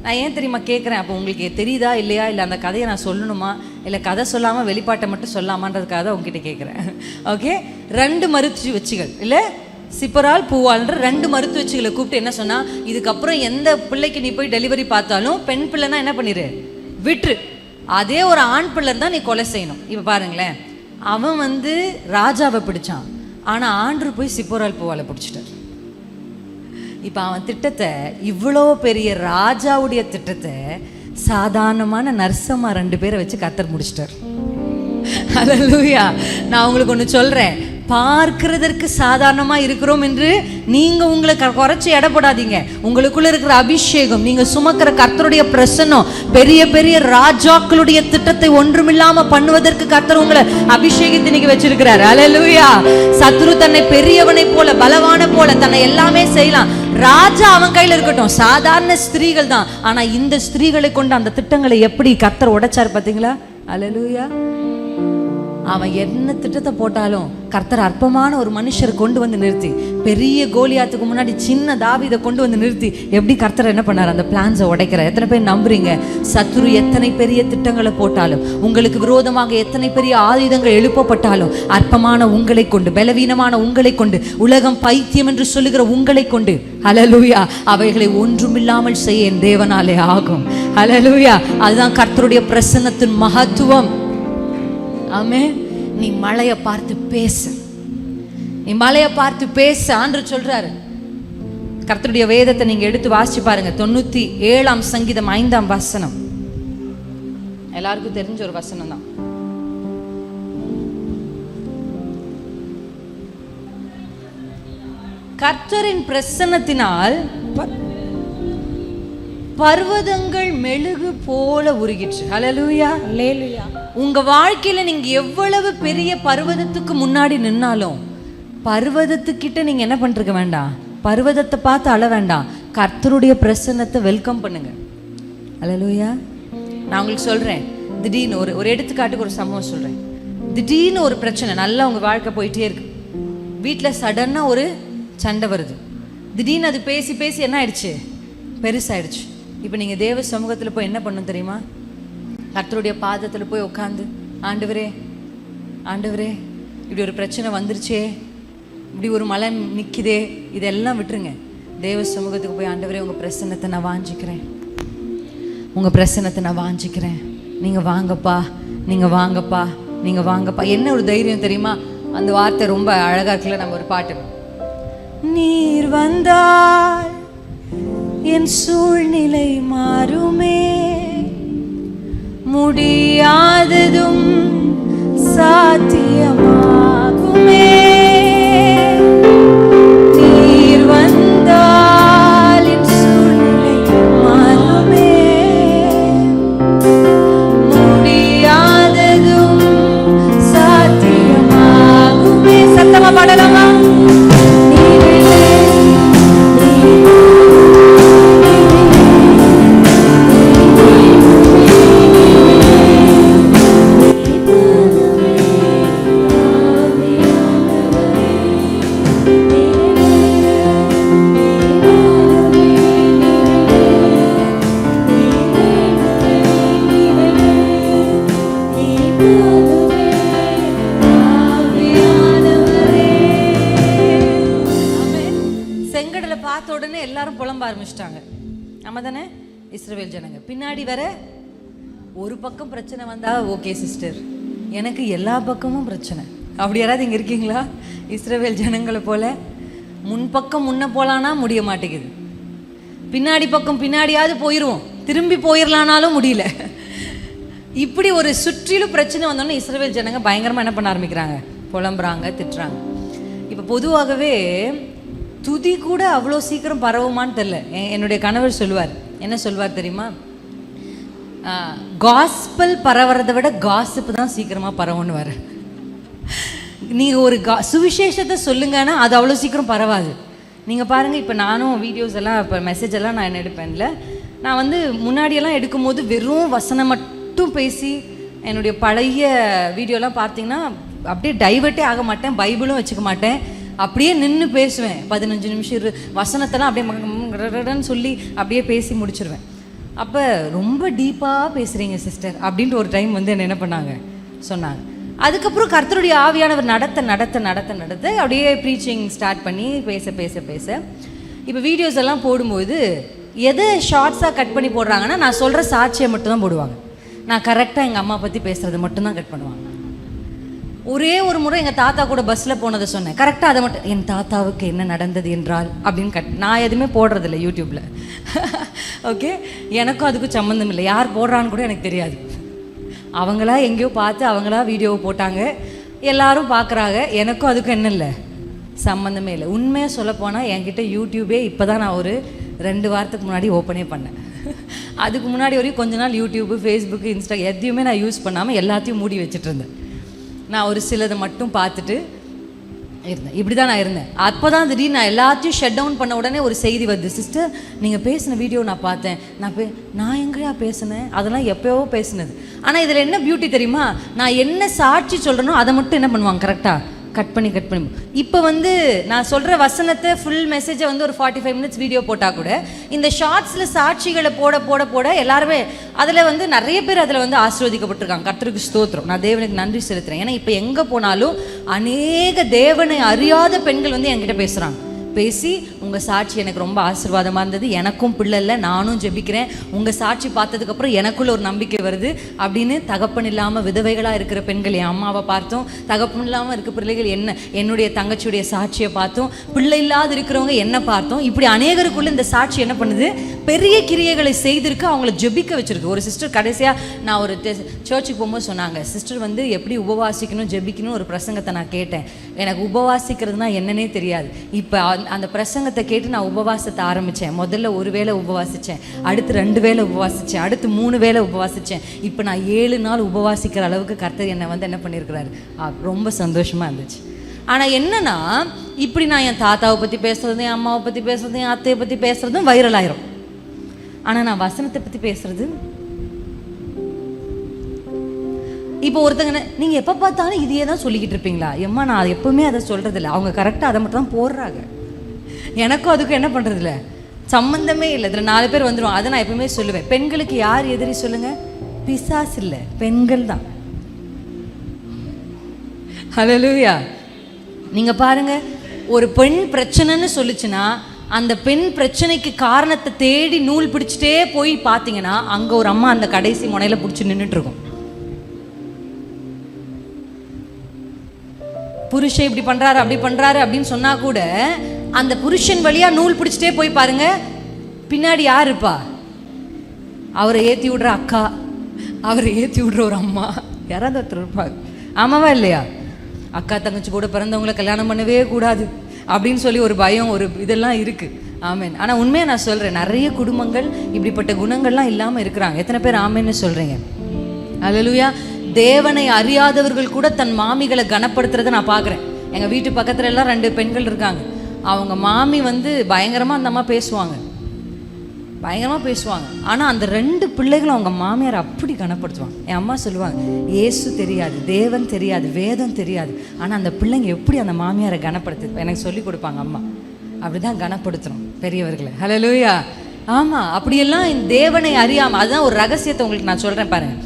நான் ஏன் தெரியுமா கேட்குறேன்? அப்போ உங்களுக்கு தெரியுதா இல்லையா, இல்லை அந்த கதையை நான் சொல்லணுமா, இல்லை கதை சொல்லாமல் வெளிப்பாட்டை மட்டும் சொல்லாமான்றதுக்காக தான் உங்ககிட்ட கேட்குறேன். ஓகே, 2 மருத்துவச்சிகள் இல்லை, சிப்பரால் பூவால்ன்ற 2 மருத்துவச்சிகளை கூப்பிட்டு என்ன சொன்னா, இதுக்கப்புறம் எந்த பிள்ளைக்கு நீ போய் டெலிவரி பார்த்தாலும் பெண் பிள்ளைன்னா என்ன பண்ணிரு? விட்டுரு. அதே ஒரு ஆண் பிள்ளை தான் நீ கொலை செய்யணும். இப்போ பாருங்களேன், அவன் ராஜாவை பிடிச்சான், ஆனால் ஆண்டு போய் சிப்பரால் பூவாலை பிடிச்சிட்டார். இப்போ அவன் திட்டத்தை, இவ்வளோ பெரிய ராஜாவுடைய திட்டத்தை சாதாரணமான நர்சம்மா 2 பேரை வச்சு கர்த்தர் முடிச்சிட்டார். ஹல்லேலூயா. நான் உங்களுக்கு ஒன்று சொல்கிறேன், பார்க்கிறதற்கு சாதாரணமா இருக்கிறோம் என்று நீங்க உங்களை குறைச்சி எடை போடாதீங்க. உங்களுக்குள்ள இருக்கிற அபிஷேகம், நீங்க சுமக்கிற கர்த்தருடைய பிரசன்னம் பெரிய பெரிய ராஜாக்களுடைய திட்டத்தை ஒன்றுமில்லாம பண்ணுவதற்கு கர்த்தர் உங்களை அபிஷேகத்தை இன்னைக்கு வச்சிருக்கிறார். ஹல்லேலூயா. சத்துரு தன்னை பெரியவனை போல பலவான போல தன்னை எல்லாமே செய்யலாம். ராஜா அவன் கையில இருக்கட்டும், சாதாரண ஸ்திரீகள் தான். ஆனா இந்த ஸ்திரீகளை கொண்டு அந்த திட்டங்களை எப்படி கர்த்தர் உடைச்சார் பாத்தீங்களா? ஹல்லேலூயா. அவன் என்ன திட்டத்தை போட்டாலும் கர்த்தர் அற்பமான ஒரு மனுஷரை கொண்டு வந்து நிறுத்தி, பெரிய கோலியாத்துக்கு முன்னாடி சின்ன தாவீதை கொண்டு வந்து நிறுத்தி எப்படி கர்த்தர் என்ன பண்ணார்? அந்த பிளான்ஸை உடைக்கிறார். எத்தனை பேர் நம்புறீங்க? சத்துரு எத்தனை பெரிய திட்டங்களை போட்டாலும், உங்களுக்கு விரோதமாக எத்தனை பெரிய ஆயுதங்கள் எழுப்பப்பட்டாலும், அற்பமான உங்களை கொண்டு, பலவீனமான உங்களை கொண்டு, உலகம் பைத்தியம் என்று சொல்லுகிற உங்களை கொண்டு, ஹல்லேலூயா, அவைகளை ஒன்றுமில்லாமல் செய்ய என் தேவனாலே ஆகும். ஹல்லேலூயா. அதுதான் கர்த்தருடைய பிரசன்னத்தின் மகத்துவம். ஆமென். நீ மலையை பார்த்து பேசு, நீ மலையை பார்த்து பேச ஆண்டவர் சொல்றாரு. கர்த்தருடைய வேதத்தை நீங்க எடுத்து வாசிச்சு பாருங்க. 97ஆம் சங்கீதம் 5ஆம் வசனம். எல்லாருக்கும் தெரிஞ்ச ஒரு வசனம் தான். கர்த்தரின் பிரசன்னத்தினால் பர்வதங்கள் மெழுகு போல உருகிற்று. ஹல்லேலூயா. அல்லேலூயா. உங்க வாழ்க்கையில நீங்க எவ்வளவு பெரிய பர்வதத்துக்கு முன்னாடி நின்னாலும், பர்வதத்துக்கிட்ட நீங்க என்ன பண்றீங்க வேண்டாம், பர்வதத்தை பார்த்து அழ வேண்டாம், கர்த்தருடைய பிரசன்னத்தை வெல்கம் பண்ணுங்க. ஹல்லேலூயா. நான் உங்களுக்கு சொல்றேன், திடீர்னு ஒரு எடுத்துக்காட்டுக்கு ஒரு சம்பவம் சொல்றேன். திடீர்னு ஒரு பிரச்சனை, நல்லா உங்க வாழ்க்கை போயிட்டே இருக்கு, வீட்டுல சடனா ஒரு சண்டை வருது. திடீர்னு அது பேசி பேசி என்ன ஆயிடுச்சு? பெருசாயிடுச்சு. இப்போ நீங்கள் தேவ சமூகத்தில் போய் என்ன பண்ணணும் தெரியுமா? கர்த்தருடைய பாதத்தில் போய் உட்காந்து, ஆண்டவரே ஆண்டவரே இப்படி ஒரு பிரச்சனை வந்துருச்சே, இப்படி ஒரு மலை நிற்குதே, இதெல்லாம் விட்டுருங்க. தேவ சமூகத்துக்கு போய், ஆண்டவரே உங்கள் பிரசன்னத்தை நான் வாஞ்சிக்கிறேன், உங்கள் பிரசன்னத்தை நான் வாஞ்சிக்கிறேன், நீங்கள் வாங்கப்பா, நீங்கள் வாங்கப்பா, நீங்கள் வாங்கப்பா. என்ன ஒரு தைரியம் தெரியுமா? அந்த வார்த்தை ரொம்ப அழகாக இருக்குல்ல. நம்ம ஒரு பாட்டு, நீர் வந்தால் என் சூழ்நிலை மாறுமே, முடியாததும் சாத்தியமாகுமே. நீர் வந்தால் என் சூழ்நிலை மாறுமே, முடியாததும் சாத்தியமாகுமே. சத்தமா பாடலாமா? எல்லாரும் புலம்ப ஆரம்பிச்சிட்டாங்க. நம்ம தானே இஸ்ரவேல் ஜனங்க. பின்னாடி வர ஒரு பக்கம் பிரச்சனை வந்தா ஓகே சிஸ்டர், எனக்கு எல்லா பக்கமும் பிரச்சனை. அப்படி யாராவது இங்கே இருக்கீங்களா? இஸ்ரவேல் ஜனங்களை போல முன்பக்கம் முன்ன போகலான்னா முடிய மாட்டேங்குது, பின்னாடி பக்கம் பின்னாடியாவது போயிடுவோம், திரும்பி போயிடலானாலும் முடியல. இப்படி ஒரு சுற்றிலும் பிரச்சனை வந்தோன்னே இஸ்ரவேல் ஜனங்க பயங்கரமாக என்ன பண்ண ஆரம்பிக்கிறாங்க? புலம்புறாங்க, திட்டுறாங்க. இப்போ பொதுவாகவே துதி கூட அவ்வளோ சீக்கிரம் பரவுமான்னு தெரில. என்னுடைய கணவர் சொல்லுவார், என்ன சொல்வார் தெரியுமா? காஸ்பல் பரவுறதை விட காசிப்பு தான் சீக்கிரமாக பரவுன்னு வர. நீங்கள் ஒரு சுவிசேஷத்தை சொல்லுங்கன்னா அது அவ்வளோ சீக்கிரம் பரவாது. நீங்கள் பாருங்கள், இப்போ நானும் வீடியோஸ் எல்லாம், இப்போ மெசேஜ் எல்லாம் நான் என்ன எடுப்பேன்ல, நான் வந்து முன்னாடியெல்லாம் எடுக்கும்போது வெறும் வசனம் மட்டும் பேசி, என்னுடைய பழைய வீடியோலாம் பார்த்தீங்கன்னா அப்படியே டைவர்ட்டே ஆக மாட்டேன், பைபிளும் வச்சுக்க மாட்டேன், அப்படியே நின்று பேசுவேன். 15 நிமிஷம் வசனத்தெல்லாம் அப்படியே சொல்லி அப்படியே பேசி முடிச்சிருவேன். அப்போ ரொம்ப டீப்பாக பேசுகிறீங்க சிஸ்டர் அப்படின்ட்டு ஒரு டைம் வந்து என்ன பண்ணாங்க, சொன்னாங்க. அதுக்கப்புறம் கர்த்தருடைய ஆவியானவர் நடத்த நடத்த நடத்த நடத்த அப்படியே ப்ரீச்சிங் ஸ்டார்ட் பண்ணி பேச பேச பேச இப்போ வீடியோஸ் எல்லாம் போடும்போது எதை ஷார்ட்ஸாக கட் பண்ணி போடுறாங்கன்னா, நான் சொல்கிற சாட்சியை மட்டும் தான் போடுவாங்க. நான் கரெக்டாக எங்கள் அம்மா பற்றி பேசுகிறத மட்டும்தான் கட் பண்ணுவாங்க. ஒரே ஒரு முறை எங்கள் தாத்தா கூட பஸ்ஸில் போனதை சொன்னேன், கரெக்டாக அதை மட்டும், என் தாத்தாவுக்கு என்ன நடந்தது என்றால் அப்படின்னு நான் எதுவுமே போடுறதில்ல யூடியூப்பில். ஓகே, எனக்கும் அதுக்கும் சம்மந்தம் இல்லை, யார் போடுறான்னு கூட எனக்கு தெரியாது. அவங்களா எங்கேயோ பார்த்து அவங்களா வீடியோவை போட்டாங்க, எல்லாரும் பார்க்குறாங்க, எனக்கும் அதுக்கும் என்ன இல்லை, சம்மந்தமே இல்லை. உண்மையாக சொல்லப்போனால் என்கிட்ட யூடியூபே இப்போ தான் நான் ஒரு 2 வாரத்துக்கு முன்னாடி ஓப்பனே பண்ணேன். அதுக்கு முன்னாடி வரையும் கொஞ்ச நாள் யூடியூப்பு, ஃபேஸ்புக்கு, இன்ஸ்டா எதையுமே நான் யூஸ் பண்ணாமல் எல்லாத்தையும் மூடி வச்சுட்டு இருந்தேன். நான் ஒரு சிலதை மட்டும் பார்த்துட்டு இருந்தேன். இப்படி தான் நான் இருந்தேன். அப்போ தான் திடீர்னு நான் எல்லாத்தையும் ஷட் டவுன் பண்ண உடனே ஒரு செய்தி வருது, சிஸ்டர் நீங்கள் பேசின வீடியோ நான் பார்த்தேன். நான் எங்கேயா பேசினேன்? அதெல்லாம் எப்போயோ பேசினது. ஆனால் இதில் என்ன பியூட்டி தெரியுமா? நான் என்ன சாட்சி சொல்கிறேனோ அதை மட்டும் என்ன பண்ணுவாங்க, கரெக்டாக கட் பண்ணி இப்போ வந்து நான் சொல்கிற வசனத்தை ஃபுல் மெசேஜை வந்து ஒரு 45 மினிட்ஸ் வீடியோ போட்டால் கூட இந்த ஷார்ட்ஸில் சாட்சிகளை போட போட போட எல்லாருமே அதில் வந்து நிறைய பேர் அதில் வந்து ஆசீர்வதிக்கப்பட்டிருக்காங்க. கர்த்தருக்கு ஸ்தோத்திரம், நான் தேவனுக்கு நன்றி செலுத்துகிறேன். ஏன்னா இப்போ எங்கே போனாலும் அநேக தேவனை அறியாத பெண்கள் வந்து என்கிட்ட பேசுகிறாங்க. பேசி உங்கள் சாட்சி எனக்கு ரொம்ப ஆசீர்வாதமாக இருந்தது, எனக்கும் பிள்ளை இல்லை, நானும் ஜெபிக்கிறேன், உங்கள் சாட்சி பார்த்ததுக்கப்புறம் எனக்குள்ள ஒரு நம்பிக்கை வருது அப்படின்னு. தகப்பன் இல்லாமல் விதவைகளாக இருக்கிற பெண்கள் என் அம்மாவை பார்த்தோம், தகப்பன் இல்லாமல் இருக்கிற பிள்ளைகள் என்னுடைய தங்கச்சியுடைய சாட்சியை பார்த்தோம், பிள்ளை இல்லாத இருக்கிறவங்க என்ன பார்த்தோம். இப்படி அநேகருக்குள்ள இந்த சாட்சி என்ன பண்ணுது, பெரிய கிரியைகளை செய்திருக்கு, அவங்கள ஜெபிக்க வச்சிருக்கு. ஒரு சிஸ்டர் கடைசியாக நான் ஒரு சர்ச்சுக்கு போகும்போது சொன்னாங்க, சிஸ்டர் வந்து எப்படி உபவாசிக்கணும் ஜெபிக்கணும் ஒரு பிரசங்கத்தை நான் கேட்டேன், எனக்கு உபவாசிக்கிறதுனா என்னன்னே தெரியாது. இப்போ அந்த பிரசங்கத்தை கேட்டு நான் உபவாசத்தை ஆரம்பித்தேன். முதல்ல 1 வேளை உபவாசித்தேன், அடுத்து 2 வேளை உபவாசித்தேன், அடுத்து 3 வேளை உபவாசித்தேன். இப்போ நான் 7 நாள் உபவாசிக்கிற அளவுக்கு கர்த்தர் என்னை வந்து என்ன பண்ணியிருக்கிறாரு. ரொம்ப சந்தோஷமாக இருந்துச்சு. ஆனால் என்னன்னா, இப்படி நான் என் தாத்தாவை பற்றி பேசுகிறதும், என் அம்மாவை பற்றி பேசுகிறதும், என் அத்தையை பற்றி பேசுகிறதும் வைரல் ஆயிரும். ஆனால் நான் வசனத்தை பற்றி பேசுறது, இப்போ ஒருத்தங்க நீங்கள் எப்போ பார்த்தாலும் இதையே தான் சொல்லிக்கிட்டு இருப்பீங்களா? எம்மா நான் எப்பவுமே அதை சொல்கிறதில்ல. அவங்க கரெக்டாக அதை மட்டும் தான் போடுறாங்க. எனக்கும் அதுக்கும் என்ன பண்ணுறதில்ல, சம்மந்தமே இல்லை. இதில் 4 பேர் வந்துடுவோம். அதை நான் எப்பவுமே சொல்லுவேன், பெண்களுக்கு யார் எதிரி சொல்லுங்கள்? பிசாசு இல்லை, பெண்கள் தான். ஹல்லேலூயா. நீங்கள் பாருங்கள், ஒரு பெண் பிரச்சனைன்னு சொல்லிச்சுன்னா அந்த பெண் பிரச்சனைக்கு காரணத்தை தேடி நூல் பிடிச்சிட்டே போய் பார்த்தீங்கன்னா அங்கே ஒரு அம்மா அந்த கடைசி முனையில் பிடிச்சி நின்றுட்டு இருக்கும். புருஷன் இப்படி பண்ணுறாரு அப்படி பண்ணுறாரு அப்படின்னு சொன்னால் கூட அந்த புருஷன் வழியாக நூல் பிடிச்சிட்டே போய் பாருங்க, பின்னாடி யார் இருப்பா? அவரை ஏற்றி விடுற அக்கா, அவரை ஏற்றி விடுற ஒரு அம்மா, யாராவது ஒருத்தர் இருப்பாங்க. ஆமாவா இல்லையா? அக்கா தங்கச்சி கூட பிறந்தவங்களை கல்யாணம் பண்ணவே கூடாது அப்படின்னு சொல்லி ஒரு பயம், ஒரு இதெல்லாம் இருக்குது. ஆமேன். ஆனால் உண்மையாக நான் சொல்கிறேன், நிறைய குடும்பங்கள் இப்படிப்பட்ட குணங்கள்லாம் இல்லாமல் இருக்கிறாங்க. எத்தனை பேர் ஆமேன்னு சொல்கிறீங்க? அல்லேலூயா. தேவனை அறியாதவர்கள் கூட தன் மாமிகளை கனப்படுத்துறதை நான் பார்க்குறேன். எங்கள் வீட்டு பக்கத்துல எல்லாம் 2 பெண்கள் இருக்காங்க. அவங்க மாமி வந்து பயங்கரமாக அந்த அம்மா பேசுவாங்க, பயங்கரமாக பேசுவாங்க. ஆனால் அந்த 2 பிள்ளைகளும் அவங்க மாமியார் அப்படி கனப்படுத்துவாங்க. என் அம்மா சொல்லுவாங்க, இயேசு தெரியாது, தேவன் தெரியாது, வேதம் தெரியாது, ஆனால் அந்த பிள்ளைங்க எப்படி அந்த மாமியாரை கனப்படுத்து எனக்கு சொல்லி கொடுப்பாங்க அம்மா. அப்படி தான் கனப்படுத்துகிறோம் பெரியவர்களை. ஹல்லேலூயா. ஆமாம், அப்படியெல்லாம் தேவனை அறியாமல், அதுதான் ஒரு ரகசியத்தை உங்களுக்கு நான் சொல்கிறேன் பாருங்கள்.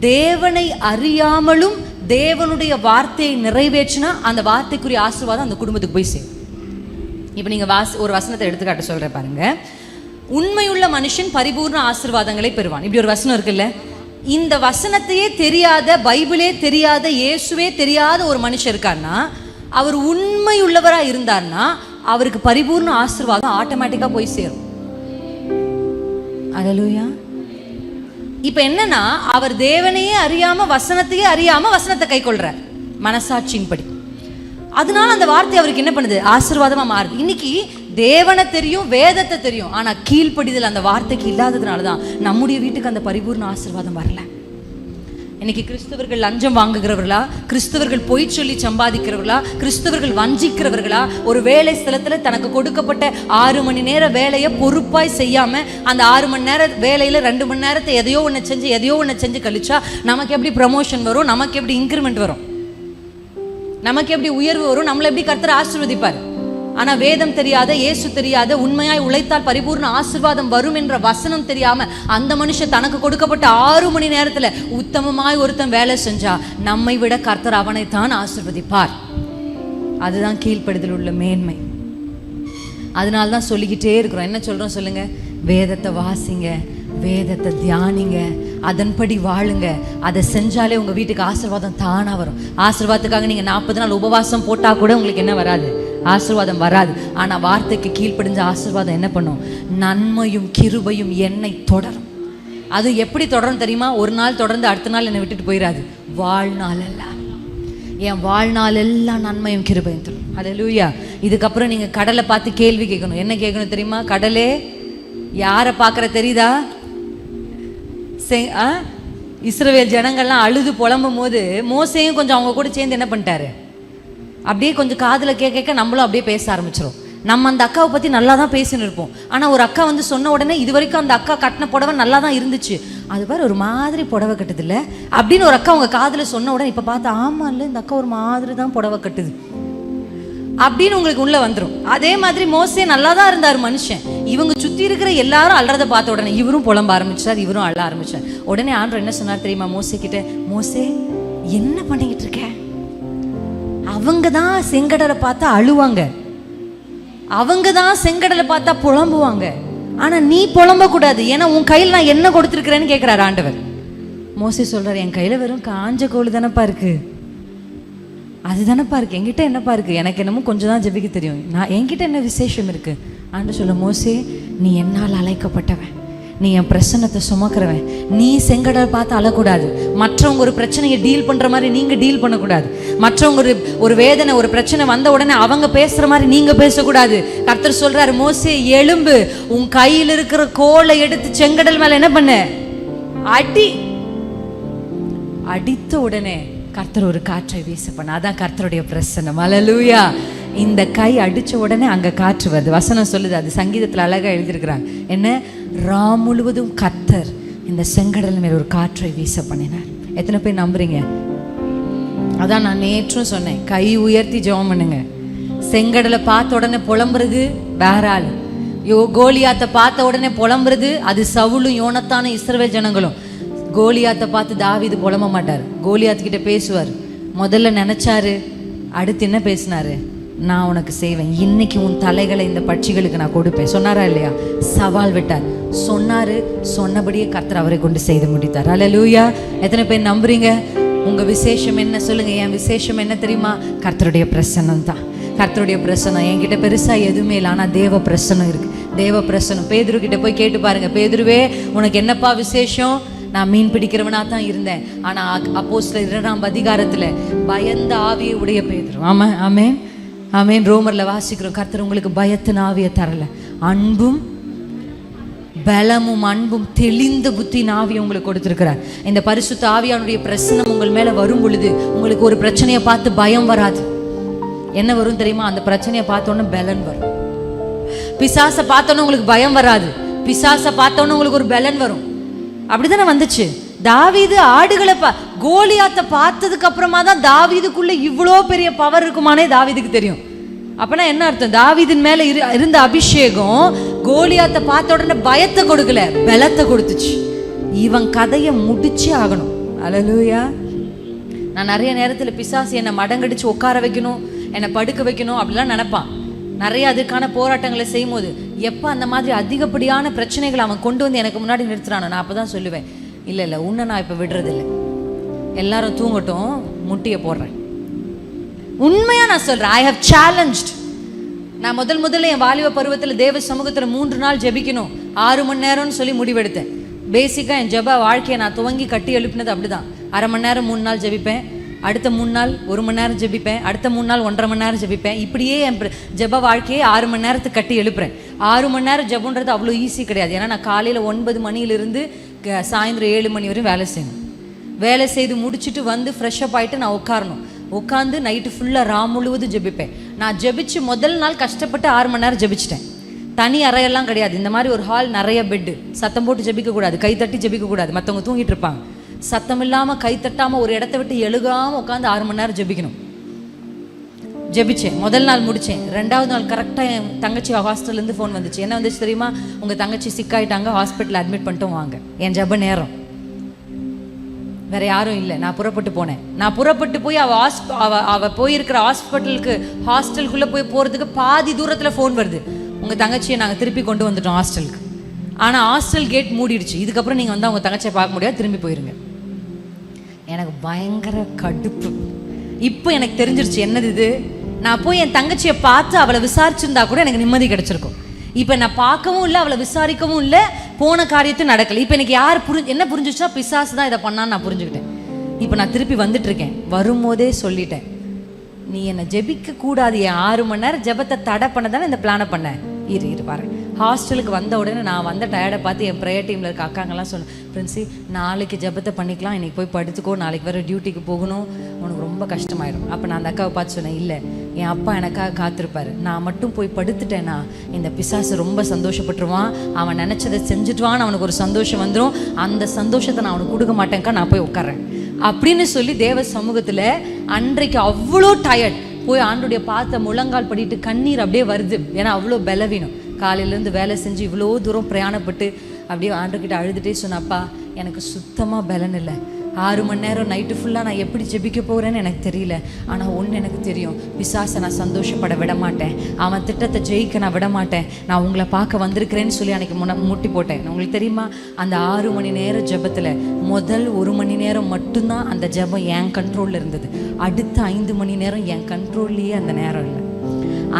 தேவனை அறியாமலும் தேவனுடைய வார்த்தையை நிறைவேற்றினா அந்த வார்த்தைக்குரிய ஆசீர்வாதம் அந்த குடும்பத்துக்கு போய் சேரும். இப்போ நீங்கள் ஒரு வசனத்தை எடுத்துக்காட்ட சொல்கிறேன் பாருங்க. உண்மையுள்ள மனுஷன் பரிபூர்ண ஆசீர்வாதங்களை பெறுவான். இப்படி ஒரு வசனம் இருக்குல்ல, இந்த வசனத்தையே தெரியாத, பைபிளே தெரியாத, இயேசுவே தெரியாத ஒரு மனுஷன் இருக்காருன்னா, அவர் உண்மை உள்ளவரா இருந்தார்னா அவருக்கு பரிபூர்ண ஆசீர்வாதம் ஆட்டோமேட்டிக்கா போய் சேரும். அல்லேலூயா. இப்ப என்னன்னா, அவர் தேவனையே அறியாம, வசனத்தையே அறியாம வசனத்தை கை கொள்றார் மனசாட்சியின்படி. அதனால அந்த வார்த்தை அவருக்கு என்ன பண்ணுது? ஆசீர்வாதமா மாறுது. இன்னைக்கு தேவனை தெரியும், வேதத்தை தெரியும், ஆனா கீழ்ப்படிதல் அந்த வார்த்தைக்கு இல்லாததுனாலதான் நம்முடைய வீட்டுக்கு அந்த பரிபூர்ண ஆசீர்வாதம் வரல. இன்னைக்கு கிறிஸ்தவர்கள் லஞ்சம் வாங்குகிறவர்களா, கிறிஸ்தவர்கள் பொய் சொல்லி சம்பாதிக்கிறவர்களா, கிறிஸ்தவர்கள் வஞ்சிக்கிறவர்களா, ஒரு வேலை ஸ்தலத்துல தனக்கு கொடுக்கப்பட்ட 6 மணி நேர வேலையை பொறுப்பாய் செய்யாம அந்த 6 மணி நேர வேலையில 2 மணி நேரத்தை எதையோ ஒன்று செஞ்சு கழிச்சா நமக்கு எப்படி ப்ரமோஷன் வரும்? நமக்கு எப்படி இன்க்ரிமெண்ட் வரும்? நமக்கு எப்படி உயர்வு வரும்? நம்மளை எப்படி கர்த்தர் ஆசீர்வதிப்பார்? ஆனா வேதம் தெரியாத, இயேசு தெரியாத, உண்மையாய் உழைத்தால் பரிபூர்ண ஆசீர்வாதம் வரும் என்ற வசனம் தெரியாம அந்த மனுஷன் தனக்கு கொடுக்கப்பட்ட 6 மணி நேரத்துல உத்தமமாய் ஒருத்தன் வேலை செஞ்சா நம்மை விட கர்த்தர் அவனை தான் ஆசீர்வதிப்பார். அதுதான் கீழ்ப்படிதல் உள்ள மேன்மை. அதனால்தான் சொல்லிக்கிட்டே இருக்கிறோம். என்ன சொல்றோம் சொல்லுங்க? வேதத்தை வாசிங்க, வேதத்தை தியானிங்க, அதன்படி வாழுங்க. அதை செஞ்சாலே உங்க வீட்டுக்கு ஆசீர்வாதம் தானா வரும். ஆசீர்வாதத்துக்காக நீங்க 40 நாள் உபவாசம் போட்டா கூட உங்களுக்கு என்ன வராது? ஆசீர்வாதம் வராது. ஆனா வார்த்தைக்கு கீழ்ப்படிஞ்ச ஆசீர்வாதம் என்ன பண்ணும்? நன்மையும் கிருபையும் என்னை தொடரும். அது எப்படி தொடரும் தெரியுமா? ஒரு நாள் தொடர்ந்து அடுத்த நாள் என்னை விட்டுட்டு போயிடாது. வாழ்நாள் எல்லாம், என் வாழ்நாள் எல்லாம் நன்மையும் கிருபையும் தரும். அல்லேலூயா. இதுக்கப்புறம் நீங்க கடலை பார்த்து கேள்வி கேட்கணும். என்ன கேட்கணும் தெரியுமா? கடலே யாரை பார்க்குற தெரியுதா? இஸ்ரவேல் ஜனங்கள்லாம் அழுது புலம்பும் போது மோசேயும் கொஞ்சம் அவங்க கூட சேர்ந்து என்ன பண்ணிட்டாரு? அப்படியே கொஞ்சம் காதில் கேட்க நம்மளும் அப்படியே பேச ஆரம்பிச்சிடும். நம்ம அந்த அக்காவை பற்றி நல்லா தான் பேசின்னு இருப்போம். ஆனால் ஒரு அக்கா வந்து சொன்ன உடனே இது வரைக்கும் அந்த அக்கா கட்டின புடவை நல்லா தான் இருந்துச்சு, அது பாரு ஒரு மாதிரி புடவை கட்டுதில்ல அப்படின்னு ஒரு அக்கா உங்கள் காதில் சொன்ன உடனே இப்போ பார்த்தா ஆமாம் இல்லை இந்த அக்கா ஒரு மாதிரி தான் புடவை கட்டுது அப்படின்னு உங்களுக்கு உள்ள வந்துடும். அதே மாதிரி மோசே நல்லா தான் இருந்தார் மனுஷன். இவங்க சுற்றி இருக்கிற எல்லாரும் அல்றதை பார்த்த உடனே இவரும் புலம்ப ஆரம்பிச்சார், இவரும் அள்ள ஆரம்பிச்சார். உடனே ஆண்டவர் என்ன சொன்னார் தெரியுமா? மோசே கிட்ட, மோசே என்ன பண்ணிக்கிட்டு இருக்க? அவங்க தான் செங்கடலை பார்த்தா அழுவாங்க, அவங்க தான் செங்கடலை பார்த்தா புலம்புவாங்க, ஆனா நீ புலம்ப கூடாது, ஏன்னா உன் கையில் நான் என்ன கொடுத்துருக்கிறேன்னு கேட்கிறாரு ஆண்டவர். மோசே சொல்றாரு, என் கையில வெறும் காஞ்ச கோல் தானப்பா இருக்கு, அதுதானப்பா இருக்கு, என்கிட்ட என்னப்பா இருக்கு, எனக்கு என்னமோ கொஞ்சம் தான் ஜெபிக்க தெரியும், நான் என்கிட்ட என்ன விசேஷம் இருக்கு? ஆண்டு சொல்ல, மோசே நீ என்னால் அழைக்கப்பட்டவன், நீ என் பிரச்சனத்தை சுமக்கிறவன், நீ செங்கடலை பார்த்து அழக்கூடாது, மற்றவங்க ஒரு பிரச்சனையை டீல் பண்ற மாதிரி நீங்க டீல் பண்ணக்கூடாது, மற்றவங்க ஒரு வேதனை ஒரு பிரச்சனை வந்த உடனே அவங்க பேசுற மாதிரி நீங்க பேசக்கூடாது. கர்த்தர் சொல்றாரு, மோசே எழும்பு, உன் கையில் இருக்கிற கோலை எடுத்து செங்கடல் மேல என்ன பண்ண? அடி. அடித்த உடனே கர்த்தர் ஒரு காற்றை வீச பண்ண, அதான் கர்த்தருடைய பிரசன்னம். அல்லேலூயா. இந்த கை அடிச்ச உடனே அங்க காற்று வருது. வசனம் சொல்லுது, அது சங்கீதத்துல அழகா எழுதியிருக்கிறாங்க. என்ன? ராம் முழுவதும் கர்த்தர் இந்த செங்கடல் மேல் ஒரு காற்றை வீச பண்ணினார். எத்தனை பேர் நம்புறீங்க? அதான் நான் நேற்றும் சொன்னேன், கை உயர்த்தி ஜெபம் பண்ணுங்க. செங்கடலை பார்த்த உடனே புலம்புறது வேற ஆள். கோலியாத்தை பார்த்த உடனே புலம்புறது அது சவுலும் யோனத்தானும் இஸ்ரவேல் ஜனங்களும். கோலியாத்தை பார்த்து தாவீது புலம்ப மாட்டார், கோலியாத்துக்கிட்ட பேசுவார். முதல்ல நினைச்சாரு, அடுத்து என்ன பேசினாரு? நான் உனக்கு செய்வேன், இன்னைக்கு உன் தலைகளை இந்த பட்சிகளுக்கு நான் கொடுப்பேன் சொன்னாரா இல்லையா? சவால் விட்டார், சொன்னாரு, சொன்னபடியே கர்த்தர் அவரை கொண்டு செய்து முடித்தார். அல்லேலூயா. எத்தனை பேர் நம்புறீங்க? உங்க விசேஷம் என்ன சொல்லுங்க? என் விசேஷம் என்ன தெரியுமா? கர்த்தருடைய பிரசன்னம் தான். கர்த்தருடைய பிரசன்னம். என்கிட்ட பெருசா எதுவுமே இல்லை, ஆனா தேவ பிரசன்னம் இருக்கு. தேவ பிரசன்னம். பேதுரு கிட்ட போய் கேட்டு பாருங்க, பேதுருவே உனக்கு என்னப்பா விசேஷம்? நான் மீன் பிடிக்கிறவனா தான் இருந்தேன், ஆனா அப்போஸ்தலர் 2ஆம் அதிகாரத்துல பயந்த ஆவியை உடைய பேதுரு. ஆமா, ஆமென், ஆமென். ரோமர்ல வாசிக்கிறோம், கர்த்தர் உங்களுக்கு பயத்தின் ஆவியை தரல, அன்பும் பலமும் அன்பும் தெளிந்த புத்தியின் ஆவியை உங்களுக்கு கொடுத்திருக்கிறார். இந்த பரிசுத்த ஆவியானுடைய பிரசன்னம் உங்கள் மேல வரும் பொழுது உங்களுக்கு ஒரு பிரச்சனையை பார்த்து பயம் வராது. என்ன வரும் தெரியுமா? அந்த பிரச்சனையை பார்த்தோன்னே பலன் வரும். பிசாசை பார்த்தோன்னே உங்களுக்கு பயம் வராது, பிசாசை பார்த்தோன்னே உங்களுக்கு ஒரு பலன் வரும். அப்படிதானே வந்துச்சு? தாவீது ஆடுகளை கோலியாத்தை பார்த்ததுக்கு அப்புறமா தான் தாவீதுக்குள்ள இவ்வளோ பெரிய பவர் இருக்குமானே தாவீதுக்கு தெரியும். அப்பனா என்ன அர்த்தம்? தாவீதின் மேல இருந்த அபிஷேகம் கோலியாத்தை பார்த்த உடனே பயத்தை கொடுக்கல, பலத்தை கொடுத்துச்சு. இவன் கதையை முடிச்சே ஆகணும். அல்லேலூயா. நான் நிறைய நேரத்தில் பிசாசு என்னை மடங்கடிச்சு உட்கார வைக்கணும், என்னை படுக்க வைக்கணும் அப்படிலாம் நினைப்பான். நிறைய அதுக்கான போராட்டங்களை செய்யும் போது எப்போ அந்த மாதிரி அதிகப்படியான பிரச்சனைகளை அவன் கொண்டு வந்து எனக்கு முன்னாடி நிறுத்துறானோ, நான் அப்போ தான் சொல்லுவேன், இல்லை உன்னை நான் இப்போ விடுறதில்லை, எல்லாரும் தூங்கட்டும், முட்டியை போடுறேன். உண்மையாக நான் சொல்கிறேன், ஐ ஹவ் சேலஞ்ச்ட். நான் முதல்ல என் வாலிப பருவத்தில் தேவ சமூகத்தில் 3 நாள் ஜெபிக்கணும், 6 மணி நேரம்னு சொல்லி முடிவெடுத்தேன். பேசிக்காக என் ஜெப வாழ்க்கையை நான் துவங்கி கட்டி எழுப்பினது அப்படி தான். 1/2 மணி நேரம் 3 நாள் ஜெபிப்பேன், அடுத்த 3 நாள் 1 மணி நேரம் ஜெபிப்பேன், அடுத்த 3 நாள் 1.5 மணி நேரம் ஜெபிப்பேன். இப்படியே என் ஜெப வாழ்க்கையை 6 மணி நேரத்துக்கு கட்டி எழுப்புறேன். 6 மணி நேரம் ஜெபன்றது அவ்வளோ ஈஸி கிடையாது. ஏன்னா நான் காலையில் 9 மணியிலிருந்து சாயந்தரம் 7 மணி வரையும் வேலை செய்யணும். வேலை செய்து முடிச்சுட்டு வந்து ஃப்ரெஷ்அப் ஆகிட்டு நான் உட்காந்து நைட்டு ஃபுல்லாக முழுவதும் ஜெபிப்பேன். நான் ஜெபிச்சு முதல் நாள் கஷ்டப்பட்டு 6 மணி நேரம் ஜெபிச்சிட்டேன். தனி அறையெல்லாம் கிடையாது, இந்த மாதிரி ஒரு ஹால், நிறைய பெட்டு. சத்தம் போட்டு ஜெபிக்கக்கூடாது, கை தட்டி ஜெபிக்கக்கூடாது, மற்றவங்க தூங்கிட்டு இருப்பாங்க. சத்தம் இல்லாமல் கை தட்டாமல் ஒரு இடத்த விட்டு எழுகாமல் உட்காந்து 6 மணி நேரம் ஜெபிக்கணும். ஜெபிச்சேன், முதல் நாள் முடித்தேன். 2வது நாள் கரெக்டாக என் தங்கச்சி ஹாஸ்டல்லேருந்து ஃபோன் வந்துச்சு. என்ன வந்துச்சு தெரியுமா? உங்கள் தங்கச்சி சிக்காயிட்டாங்க, ஹாஸ்பிட்டலில் அட்மிட் பண்ணிட்டு வாங்க. என் ஜெப நேரம், வேற யாரும் இல்லை. நான் புறப்பட்டு போனேன். நான் புறப்பட்டு போய் அவள் போயிருக்கிற ஹாஸ்டலுக்குள்ளே போகிறதுக்கு பாதி தூரத்தில் ஃபோன் வருது, உங்கள் தங்கச்சியை நாங்கள் திருப்பி கொண்டு வந்துட்டோம் ஹாஸ்டலுக்கு. ஆனால் ஹாஸ்டல் கேட் மூடிடுச்சு, இதுக்கப்புறம் நீங்கள் வந்து அவங்க தங்கச்சியை பார்க்க முடியாது, திரும்பி போயிருங்க. எனக்கு பயங்கர கடுப்பு. இப்போ எனக்கு தெரிஞ்சிருச்சு என்னது இது. நான் போய் என் தங்கச்சியை பார்த்து அவளை விசாரிச்சிருந்தா கூட எனக்கு நிம்மதி கிடைச்சிருக்கும். இப்போ நான் பார்க்கவும் இல்லை, அவளை விசாரிக்கவும் இல்லை, போன காரியத்தும் நடக்கலை. இப்போ எனக்கு என்ன புரிஞ்சிச்சா, பிசாசு தான் இதை பண்ணான்னு நான் புரிஞ்சுக்கிட்டேன். இப்போ நான் திருப்பி வந்துட்டு இருக்கேன். வரும்போதே சொல்லிட்டேன், நீ என்னை ஜெபிக்க கூடாது, என் 6 மணி நேரம் ஜெபத்தை தடை பண்ண தானே இந்த பிளானை பண்ணேன். இரு பாரு. ஹாஸ்டலுக்கு வந்த உடனே நான் வந்த டயர்டை பார்த்து என் ப்ரேயர் டீமில் இருக்க அக்காங்கெல்லாம் சொன்னேன், பிரின்சி நாளைக்கு ஜெபத்தை பண்ணிக்கலாம், இன்றைக்கி போய் படுத்துக்கோ, நாளைக்கு வேறு டியூட்டிக்கு போகணும், உனக்கு ரொம்ப கஷ்டமாயிடும். அப்போ நான் அந்த அக்காவை பார்த்து சொன்னேன், இல்லை என் அப்பா எனக்காக காத்திருப்பார், நான் மட்டும் போய் படுத்துட்டேன்னா இந்த பிசாசு ரொம்ப சந்தோஷப்பட்டுருவான், அவன் நினச்சதை செஞ்சுட்டுவான்னு அவனுக்கு ஒரு சந்தோஷம் வந்துடும், அந்த சந்தோஷத்தை நான் அவனுக்கு கொடுக்க மாட்டேங்க்கா, நான் போய் உட்கார்றேன் அப்படின்னு சொல்லி தேவ சமூகத்தில் அன்றைக்கு அவ்வளோ டயர்ட் போய் ஆண்டுடைய பார்த்த முழங்கால் படிட்டு கண்ணீர் அப்படியே வருது. ஏன்னா அவ்வளோ பலவீனம், காலையிலேருந்து வேலை செஞ்சு இவ்வளோ தூரம் பிரயாணப்பட்டு அப்படியே ஆண்டுக்கிட்ட அழுதுகிட்டே சொன்னப்பா, எனக்கு சுத்தமாக பலன் இல்லை, 6 மணி நேரம் நைட்டு ஃபுல்லாக நான் எப்படி ஜெபிக்க போகிறேன்னு எனக்கு தெரியல. ஆனால் ஒன்று எனக்கு தெரியும், பிசாசை நான் சந்தோஷப்பட விட மாட்டேன், அவன் திட்டத்தை ஜெயிக்க நான் விட மாட்டேன், நான் உங்களை பார்க்க வந்திருக்கிறேன்னு சொல்லி அன்றைக்கி முட்டி போட்டேன். உங்களுக்கு தெரியுமா, அந்த 6 மணி நேரம் ஜெபத்தில் முதல் 1 மணி நேரம் மட்டும்தான் அந்த ஜெபம் என் கண்ட்ரோலில் இருந்தது. அடுத்த 5 மணி நேரம் என் கண்ட்ரோல்லையே அந்த நேரம் இல்லை.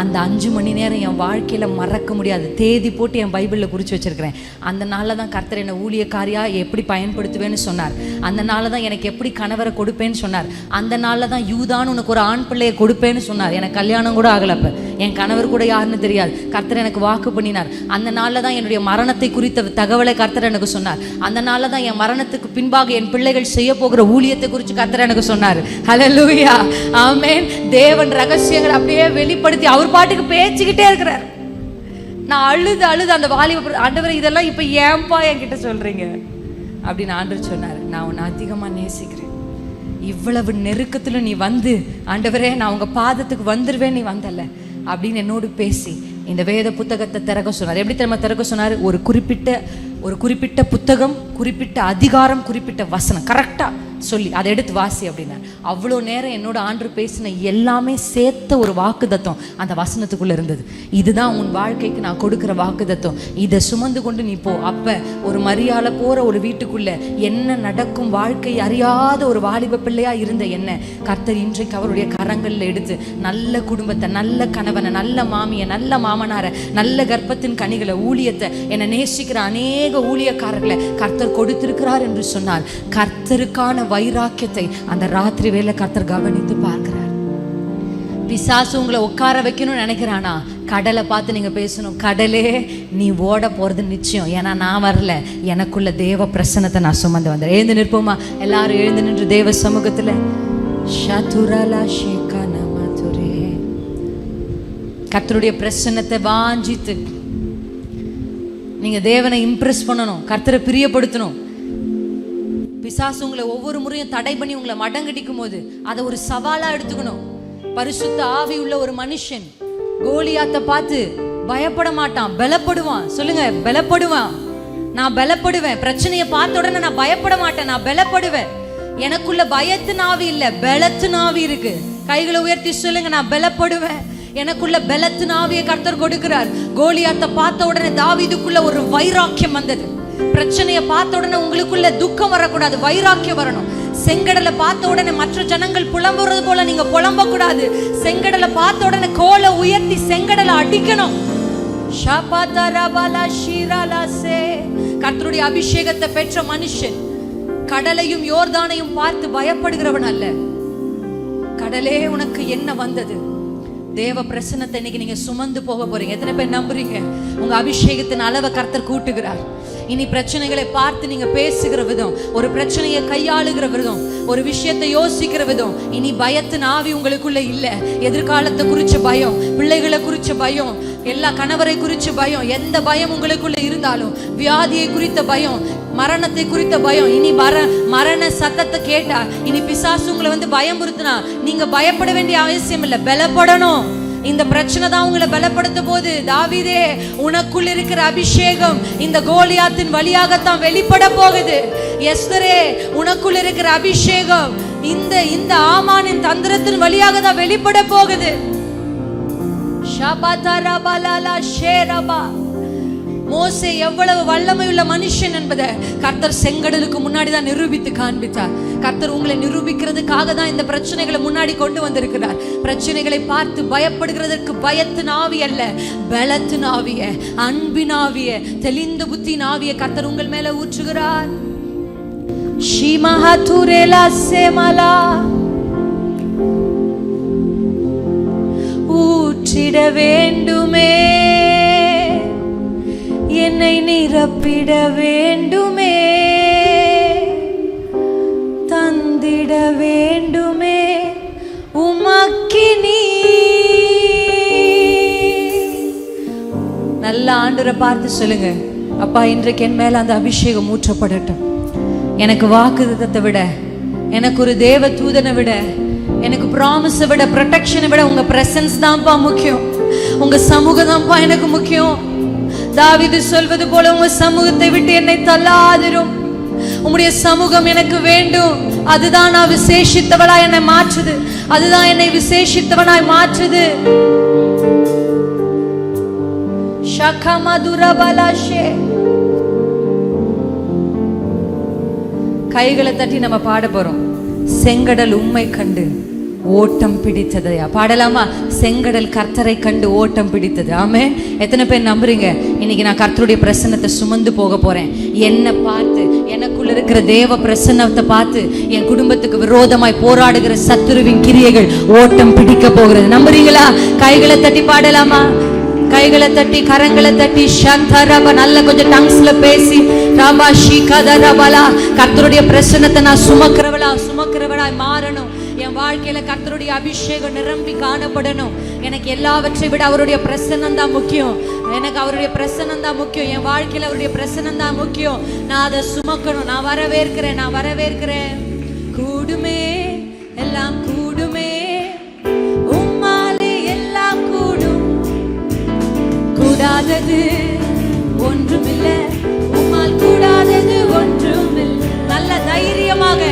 அந்த 5 மணி நேரம் என் வாழ்க்கையில் மறக்க முடியாது. தேதி போட்டு என் பைபிளில் குறித்து வச்சுருக்கிறேன். அந்த நாளில் தான் கர்த்தர் என்னை ஊழியக்காரியாக எப்படி பயன்படுத்துவேன்னு சொன்னார். அந்த நாளில் தான் எனக்கு எப்படி கணவரை கொடுப்பேன்னு சொன்னார். அந்த நாளில் தான் யூதான்னு உனக்கு ஒரு ஆண் பிள்ளையை கொடுப்பேன்னு சொன்னார். எனக்கு கல்யாணம் கூட ஆகலப்ப, என் கணவர் கூட யாருன்னு தெரியாது, கர்த்தர் எனக்கு வாக்கு பண்ணினார். அந்த நாளில் தான் என்னுடைய மரணத்தை குறித்த தகவலை கர்த்தர் எனக்கு சொன்னார். அந்த நாளில் தான் என் மரணத்துக்கு பின்பாக என் பிள்ளைகள் செய்ய போகிற ஊழியத்தை குறித்து கர்த்தர் எனக்கு சொன்னார். ஹல்லேலூயா, ஆமென். தேவன் ரகசியங்கள் அப்படியே வெளிப்படுத்தி அவர் பாட்டுக்கு பேசிக்கிட்டே இருக்கிறார். நான் அழுது அந்த வாலிப ஆண்டவரே, இதெல்லாம் இப்போ ஏன்பா என்கிட்ட சொல்றீங்க அப்படின்னு ஆண்டவர் சொன்னார். நான் உன்னை அதிகமாக நேசிக்கிறேன், இவ்வளவு நெருக்கத்தில் நீ வந்து ஆண்டவரே நான் உங்க பாதத்துக்கு வந்துடுவேன், நீ வந்தல அப்படின்னு என்னோடு பேசி இந்த வேத புத்தகத்தை திறக்க சொன்னார். எப்படி தெரியுமா திறக்க சொன்னார்? ஒரு குறிப்பிட்ட புத்தகம், குறிப்பிட்ட அதிகாரம், குறிப்பிட்ட வசனம் கரெக்டாக சொல்லி அதை எடுத்து வாசி அப்படின்னார். அவ்வளோ நேரம் என்னோட ஆண்டவர் பேசின எல்லாமே சேர்த்த ஒரு வாக்குத்தத்தம் அந்த வசனத்துக்குள்ளே இருந்தது. இதுதான் உன் வாழ்க்கைக்கு நான் கொடுக்குற வாக்குத்தத்தம், இதை சுமந்து கொண்டு நீ போ. அப்போ ஒரு மரியாதை போகிற ஒரு வீட்டுக்குள்ளே என்ன நடக்கும் வாழ்க்கை அறியாத ஒரு வாலிப பிள்ளையாக இருந்த என்ன கர்த்தர் இன்றைக்கு அவருடைய கரங்களில் எடுத்து நல்ல குடும்பத்தை, நல்ல கணவனை, நல்ல மாமியை, நல்ல மாமனாரை, நல்ல கர்ப்பத்தின் கனிகளை, ஊழியத்தை, என்னை நேசிக்கிற அநேக ஊழியக்காரர்களை கர்த்தர் கொடுத்திருக்கிறார் என்று சொன்னால் கர்த்தருக்கான வைராக்கியத்தை அந்த ராத்திரி வேளை கர்த்தர் கவனித்து பார்க்கிறார். பிசாசு உங்களை உட்கார வைக்கணும்னு நினைக்கிறானா, கடலை பார்த்து நீங்க பேசணும், கடலே நீ ஓட போறது நிச்சயம், ஏன்னா நான் வரல, எனக்குள்ள தேவ பிரசன்னத்தை நான் சுமந்து வந்தேன். எழுந்து நிற்போமா எல்லாரும்? எழுந்து நின்று தேவ சமூகத்துல கர்த்தருடைய பிரசன்னத்தை வாஞ்சித்து நீங்க தேவனை இம்ப்ரெஸ் பண்ணணும், கர்த்தரை பிரியப்படுத்தணும். பிசாசு உங்களை ஒவ்வொரு முறையும் தடை பண்ணி உங்களை மடங்கடிக்கும் போது அதை ஒரு சவாலா எடுத்துக்கணும். பரிசுத்த ஆவி உள்ள ஒரு மனுஷன் கோலியாத்தை பார்த்து பயப்பட மாட்டான், பலப்படுவான். சொல்லுங்க, பலப்படுவான். நான் பலப்படுவேன். பிரச்சனையை பார்த்த உடனே நான் பயப்பட மாட்டேன், நான் பலப்படுவேன். எனக்குள்ள பயத்தின் ஆவி இல்ல, பலத்தின் ஆவி இருக்கு. கைகளை உயர்த்தி சொல்லுங்க, நான் பலப்படுவேன். எனக்குள்ள பலத்தின் ஆவியை கர்த்தர் கொடுக்கிறார். கோலியாத்தை பார்த்த உடனே தாவீதுக்குள்ள ஒரு வைராக்கியம் வந்தது. பிரச்சனையை பார்த்த உடனே உங்களுக்குள்ள துக்கம் வரக்கூடாது, வைராக்கியம் வரணும். செங்கடலை பார்த்த உடனே மற்ற ஜனங்கள் புலம்புறது போல நீங்க புலம்ப கூடாது. செங்கடலை பார்த்த உடனே கோலை உயர்த்தி செங்கடலை அடிக்கணும். கர்த்தருடைய அபிஷேகத்தை பெற்ற மனுஷன் கடலையும் யோர்தானையும் பார்த்து பயப்படுகிறவன் அல்ல. கடலே உனக்கு என்ன வந்தது? தேவ பிரசன்னத்தை இன்னைக்கு நீங்க சுமந்து போக போறீங்க. எத்தனை பேர் நம்புறீங்க? உங்க அபிஷேகத்தின் அளவை கர்த்தர் கூட்டுகிறார். இனி பிரச்சனைகளை பார்த்து நீங்க பேசுகிற விதம், ஒரு பிரச்சனையை கையாளுகிற விதம், ஒரு விஷயத்தை யோசிக்கிற விதம், இனி பயத்தின் ஆவி உங்களுக்குள்ள இல்ல. எதிர்காலத்தை குறிச்ச பயம், பிள்ளைகளை குறிச்ச பயம், எல்லா கணவரை குறிச்ச பயம், எந்த பயம் உங்களுக்குள்ள இருந்தாலும், வியாதியை குறித்த பயம், மரணத்தை குறித்த பயம், இனி மரண சத்தத்தை கேட்டா, இனி பிசாசு உங்களை வந்து பயமுறுத்தினா நீங்க பயப்பட வேண்டிய அவசியம் இல்லை, பலப்படணும். இந்த பிரச்சனை தான் உங்களை பலப்படுத்த போது. தாவீதே, உனக்குள் இருக்கிற அபிஷேகம் இந்த கோலியாத்தின் வழியாகத்தான் வெளிப்பட போகுது. எஸ்தரே, உனக்குள் இருக்கிற அபிஷேகம் இந்த ஆமானின் தந்திரத்தின் வழியாக தான் வெளிப்பட போகுது. மோசே எவ்வளவு வல்லமை உள்ள மனுஷன் என்பதை கர்த்தர் செங்கடலுக்கு முன்னாடி தான் நிரூபித்து காண்பித்தார். கர்த்தர் உங்களை நிரூபிக்கிறதுக்காக தான் இந்த பிரச்சனைகளை முன்னாடி கொண்டு வந்திருக்கிறார். பிரச்சனைகளை பார்த்து பயப்படுகிறதற்கு பயத்தின் ஆவி அல்ல, பலத்தின் ஆவிய, அன்பின் ஆவிய, தெளிந்த புத்தியின் ஆவிய கர்த்தர் உங்கள் மேல ஊற்றுகிறார். ஊற்றிட வேண்டுமே, என்னை நிரப்பிட வேண்டுமே, தந்திட வேண்டுமே உமக்கினி. நல்ல ஆண்டவரை பார்த்து சொல்லுங்க, அப்பா இன்றைக்கு என் மேல அந்த அபிஷேகம் ஊற்றப்படட்டும். எனக்கு வாக்குத்தத்தை விட, எனக்கு ஒரு தேவ தூதனை விட, எனக்கு ப்ராமிஸை விட, ப்ரொடெக்ஷனை விட உங்க பிரசன்ஸ் தான்ப்பா முக்கியம். உங்க சமூகம் தான்ப்பா எனக்கு முக்கியம். தாவீது சொல்வது போல, உங்க சமூகத்தை விட்டு என்னை தள்ளாதிரும். உம்முடைய சமூகம் எனக்கு வேண்டும். அதுதான் நான் விசேஷித்தவளாய் என்னை மாற்றுது. அதுதான் என்னை விசேஷித்தவனாய் மாற்றுது. கைகளை தட்டி நம்ம பாட போறோம். செங்கடல் உம்மை கண்டு ஓட்டம் பிடித்ததையா பாடலாமா? செங்கடல் கர்த்தரை கண்டு ஓட்டம் பிடித்தது. ஆமே. எத்தனை பேர் நம்புறீங்க? இன்னைக்கு நான் கர்த்தருடைய பிரசன்னத்தை சுமந்து போக போறேன். என்னை பார்த்து, எனக்குள்ள இருக்கிற தேவ பிரசன்னத்தை பார்த்து என் குடும்பத்துக்கு விரோதமாய் போராடுகிற சத்துருவின் கிரியைகள் ஓட்டம் பிடிக்க போகிறது. நம்புறீங்களா? கைகளை தட்டி பாடலாமா? கைகளை தட்டி, கரங்களை தட்டி, சந்தரப நல்ல கொஞ்சம் டங்ஸ்ல பேசி, ராபா ஷீகதரபலா, கர்த்தருடைய பிரசன்னத்தை நான் சுமக்கிறவளாய் மாறணும். என் வாழ்க்கையில கர்த்தருடைய அபிஷேகம் நிரம்பி காணப்படணும். எனக்கு எல்லாவற்றை விட அவருடைய பிரசன்னம் தான் முக்கியம். எனக்கு அவருடைய பிரசன்னம் தான் முக்கியம். என் வாழ்க்கையில அவருடைய பிரசன்னம் தான் முக்கியம். நான் அதை சுமக்கணும். நான் வரவேற்கிறேன். கூடுமே, எல்லாம் கூடுமே, உம்மாலே எல்லாம் கூடும். கூடாதது ஒன்றுமில்லை, உம்மால் கூடாதது ஒன்றுமில்லை. நல்ல தைரியமாக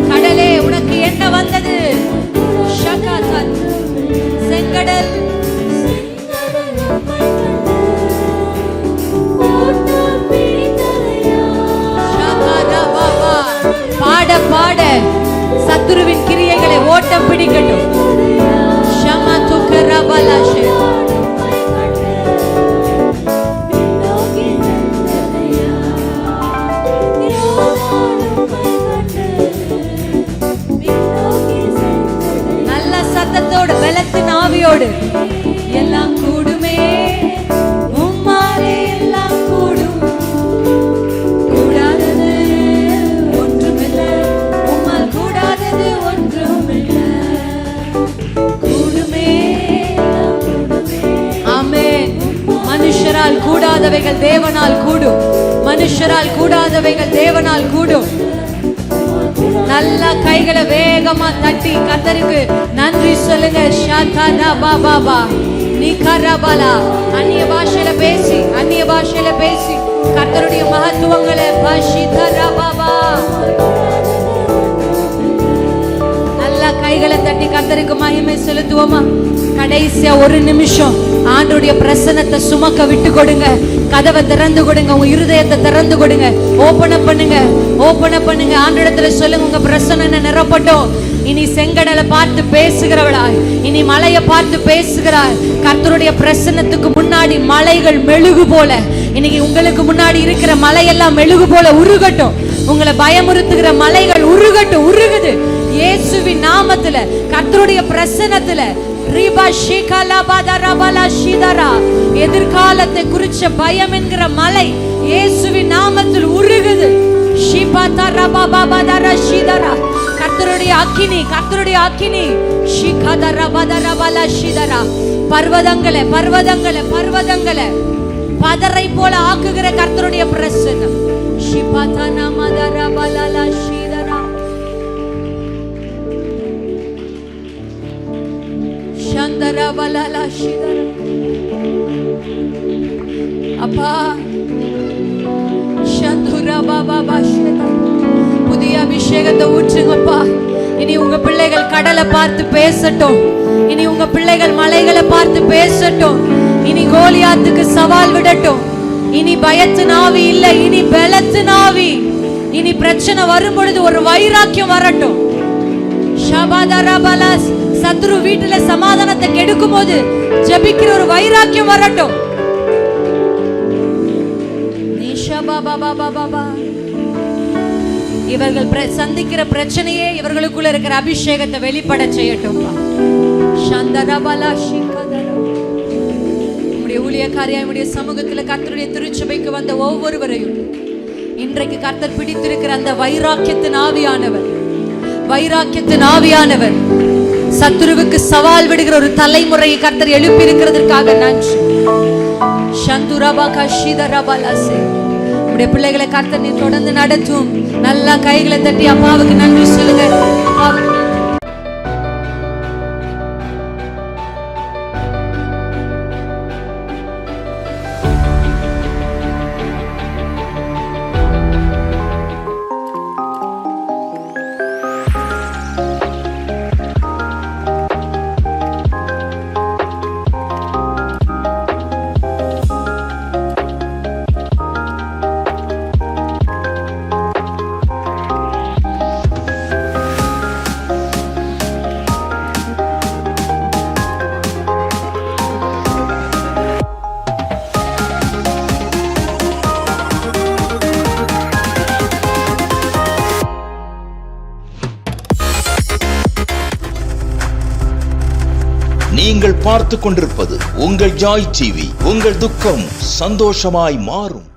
கடலே, உனக்கு என்ன வந்தது? செங்கடல் பாட பாட சத்துருவின் கிரியைகளை ஓட்டம் பிடிக்கட்டும். நல்ல சத்தத்தோடு, பலத்தின் ஆவியோடு, எல்லாம் கூடுமே, உம்மாலே எல்லாம் கூடும். கூடாதது ஒன்றுமில்லை, உம்மால் கூடாதது ஒன்றுமில்லை. கூடுமே. ஆமென். மனுஷரால் கூடாதவைகள் தேவனால் கூடும். மனுஷரால் கூடாதவைகள் தேவனால் கூடும். நல்ல கைகளை வேகமா தட்டி கர்த்தருக்கு நன்றி சொல்லுங்க. ஷாதா பாபா நிகரபலா. அந்நிய பாஷையில பேசி கர்த்தருடைய மகத்துவங்களை பஷிதரா பாபா. நல்ல கைகளை தட்டி கர்த்தருக்கு கர்த்தருக்கு மகிமை செலுத்துவோமா? கடைசியா ஒரு நிமிஷம் ஆண்டவருடைய பிரசன்னத்தை சுமக்க விட்டு கொடுங்க. கதவை திறந்து கொடுங்க, உங்க இருதயத்தை திறந்து கொடுங்க. ஓபன் பண்ணுங்க, ஓபன் பண்ணுங்க. ஆண்டவரிடத்துல சொல்லுங்க, உங்க பிரசன்னம் என்ன நிரப்பட்டும். இனி செங்கடலை பார்த்து பேசுகிறவளாய், இனி மலையை பார்த்து பேசுகிறாய். கர்த்தருடைய பிரசன்னத்துக்கு முன்னாடி மலைகள் மெழுகு போல, இன்னைக்கு உங்களுக்கு முன்னாடி இருக்கிற மலையெல்லாம் மெழுகு போல உருகட்டும். உங்களை பயமுறுத்துகிற மலைகள் உருகட்டும், உருகுது இயேசுவின் நாமத்துல, கர்த்தருடைய பிரசன்னத்துல. எதிர்காலத்தை குறிச்ச பயம் என்கிற மலை இயேசுவின் நாமத்தில் உருகுது. கர்த்தருடைய அக்கினி, கர்த்தருடைய அக்கினி. பர்வதங்களை பர்வதங்களை பர்வதங்களை பதரை போல ஆக்குகிற கர்த்தருடைய பிரசன்னம். அப்பா புதிய அபிஷேகத்தை ஊற்றுங்கப்பா. இனி உங்க பிள்ளைகள் கடலை பார்த்து பேசட்டும். இனி உங்க பிள்ளைகள் மலைகளை பார்த்து பேசட்டும். இனி கோலியாத்துக்கு சவால் விடட்டும். இனி பயத்தின் ஆவி இல்லை, இனி பலத்தின் ஆவி. இனி பிரச்சனை வரும் பொழுது ஒரு வைராக்கியம் வரட்டும். சத்ரு வீட்டுல சமாதானத்தை கெடுக்கும் போது ஜெபிக்கிற ஒரு வைராக்கியம் வரட்டும். இவர்கள் சந்திக்கிற பிரச்சனையே இவர்களுக்குள்ள இருக்கிற அபிஷேகத்தை வெளிப்பட செய்யட்டும். உம்முடைய ஊழியக்காரியாய் உம்முடைய சமூகத்துல கர்த்தருடைய திருச்சபைக்கு வந்த ஒவ்வொருவரையும் இன்றைக்கு கர்த்தர் பிடித்திருக்கிற அந்த வைராக்கியத்தின் ஆவியானவர், வைராக்கியத்தின் ஆவியானவர் சத்துருவுக்கு சவால் விடுகிற ஒரு தலைமுறையை கர்த்தர் எழுப்பி இருக்கிறதற்காக நன்றி. உடைய பிள்ளைகளை கர்த்தர் நீ தொடர்ந்து நடத்தும். நல்லா கைகளை தட்டி அப்பாவுக்கு நன்றி சொல்லுங்க. நீங்கள் பார்த்து கொண்டிருப்பது உங்கள் ஜாய் டிவி. உங்கள் துக்கம் சந்தோஷமாய் மாறும்.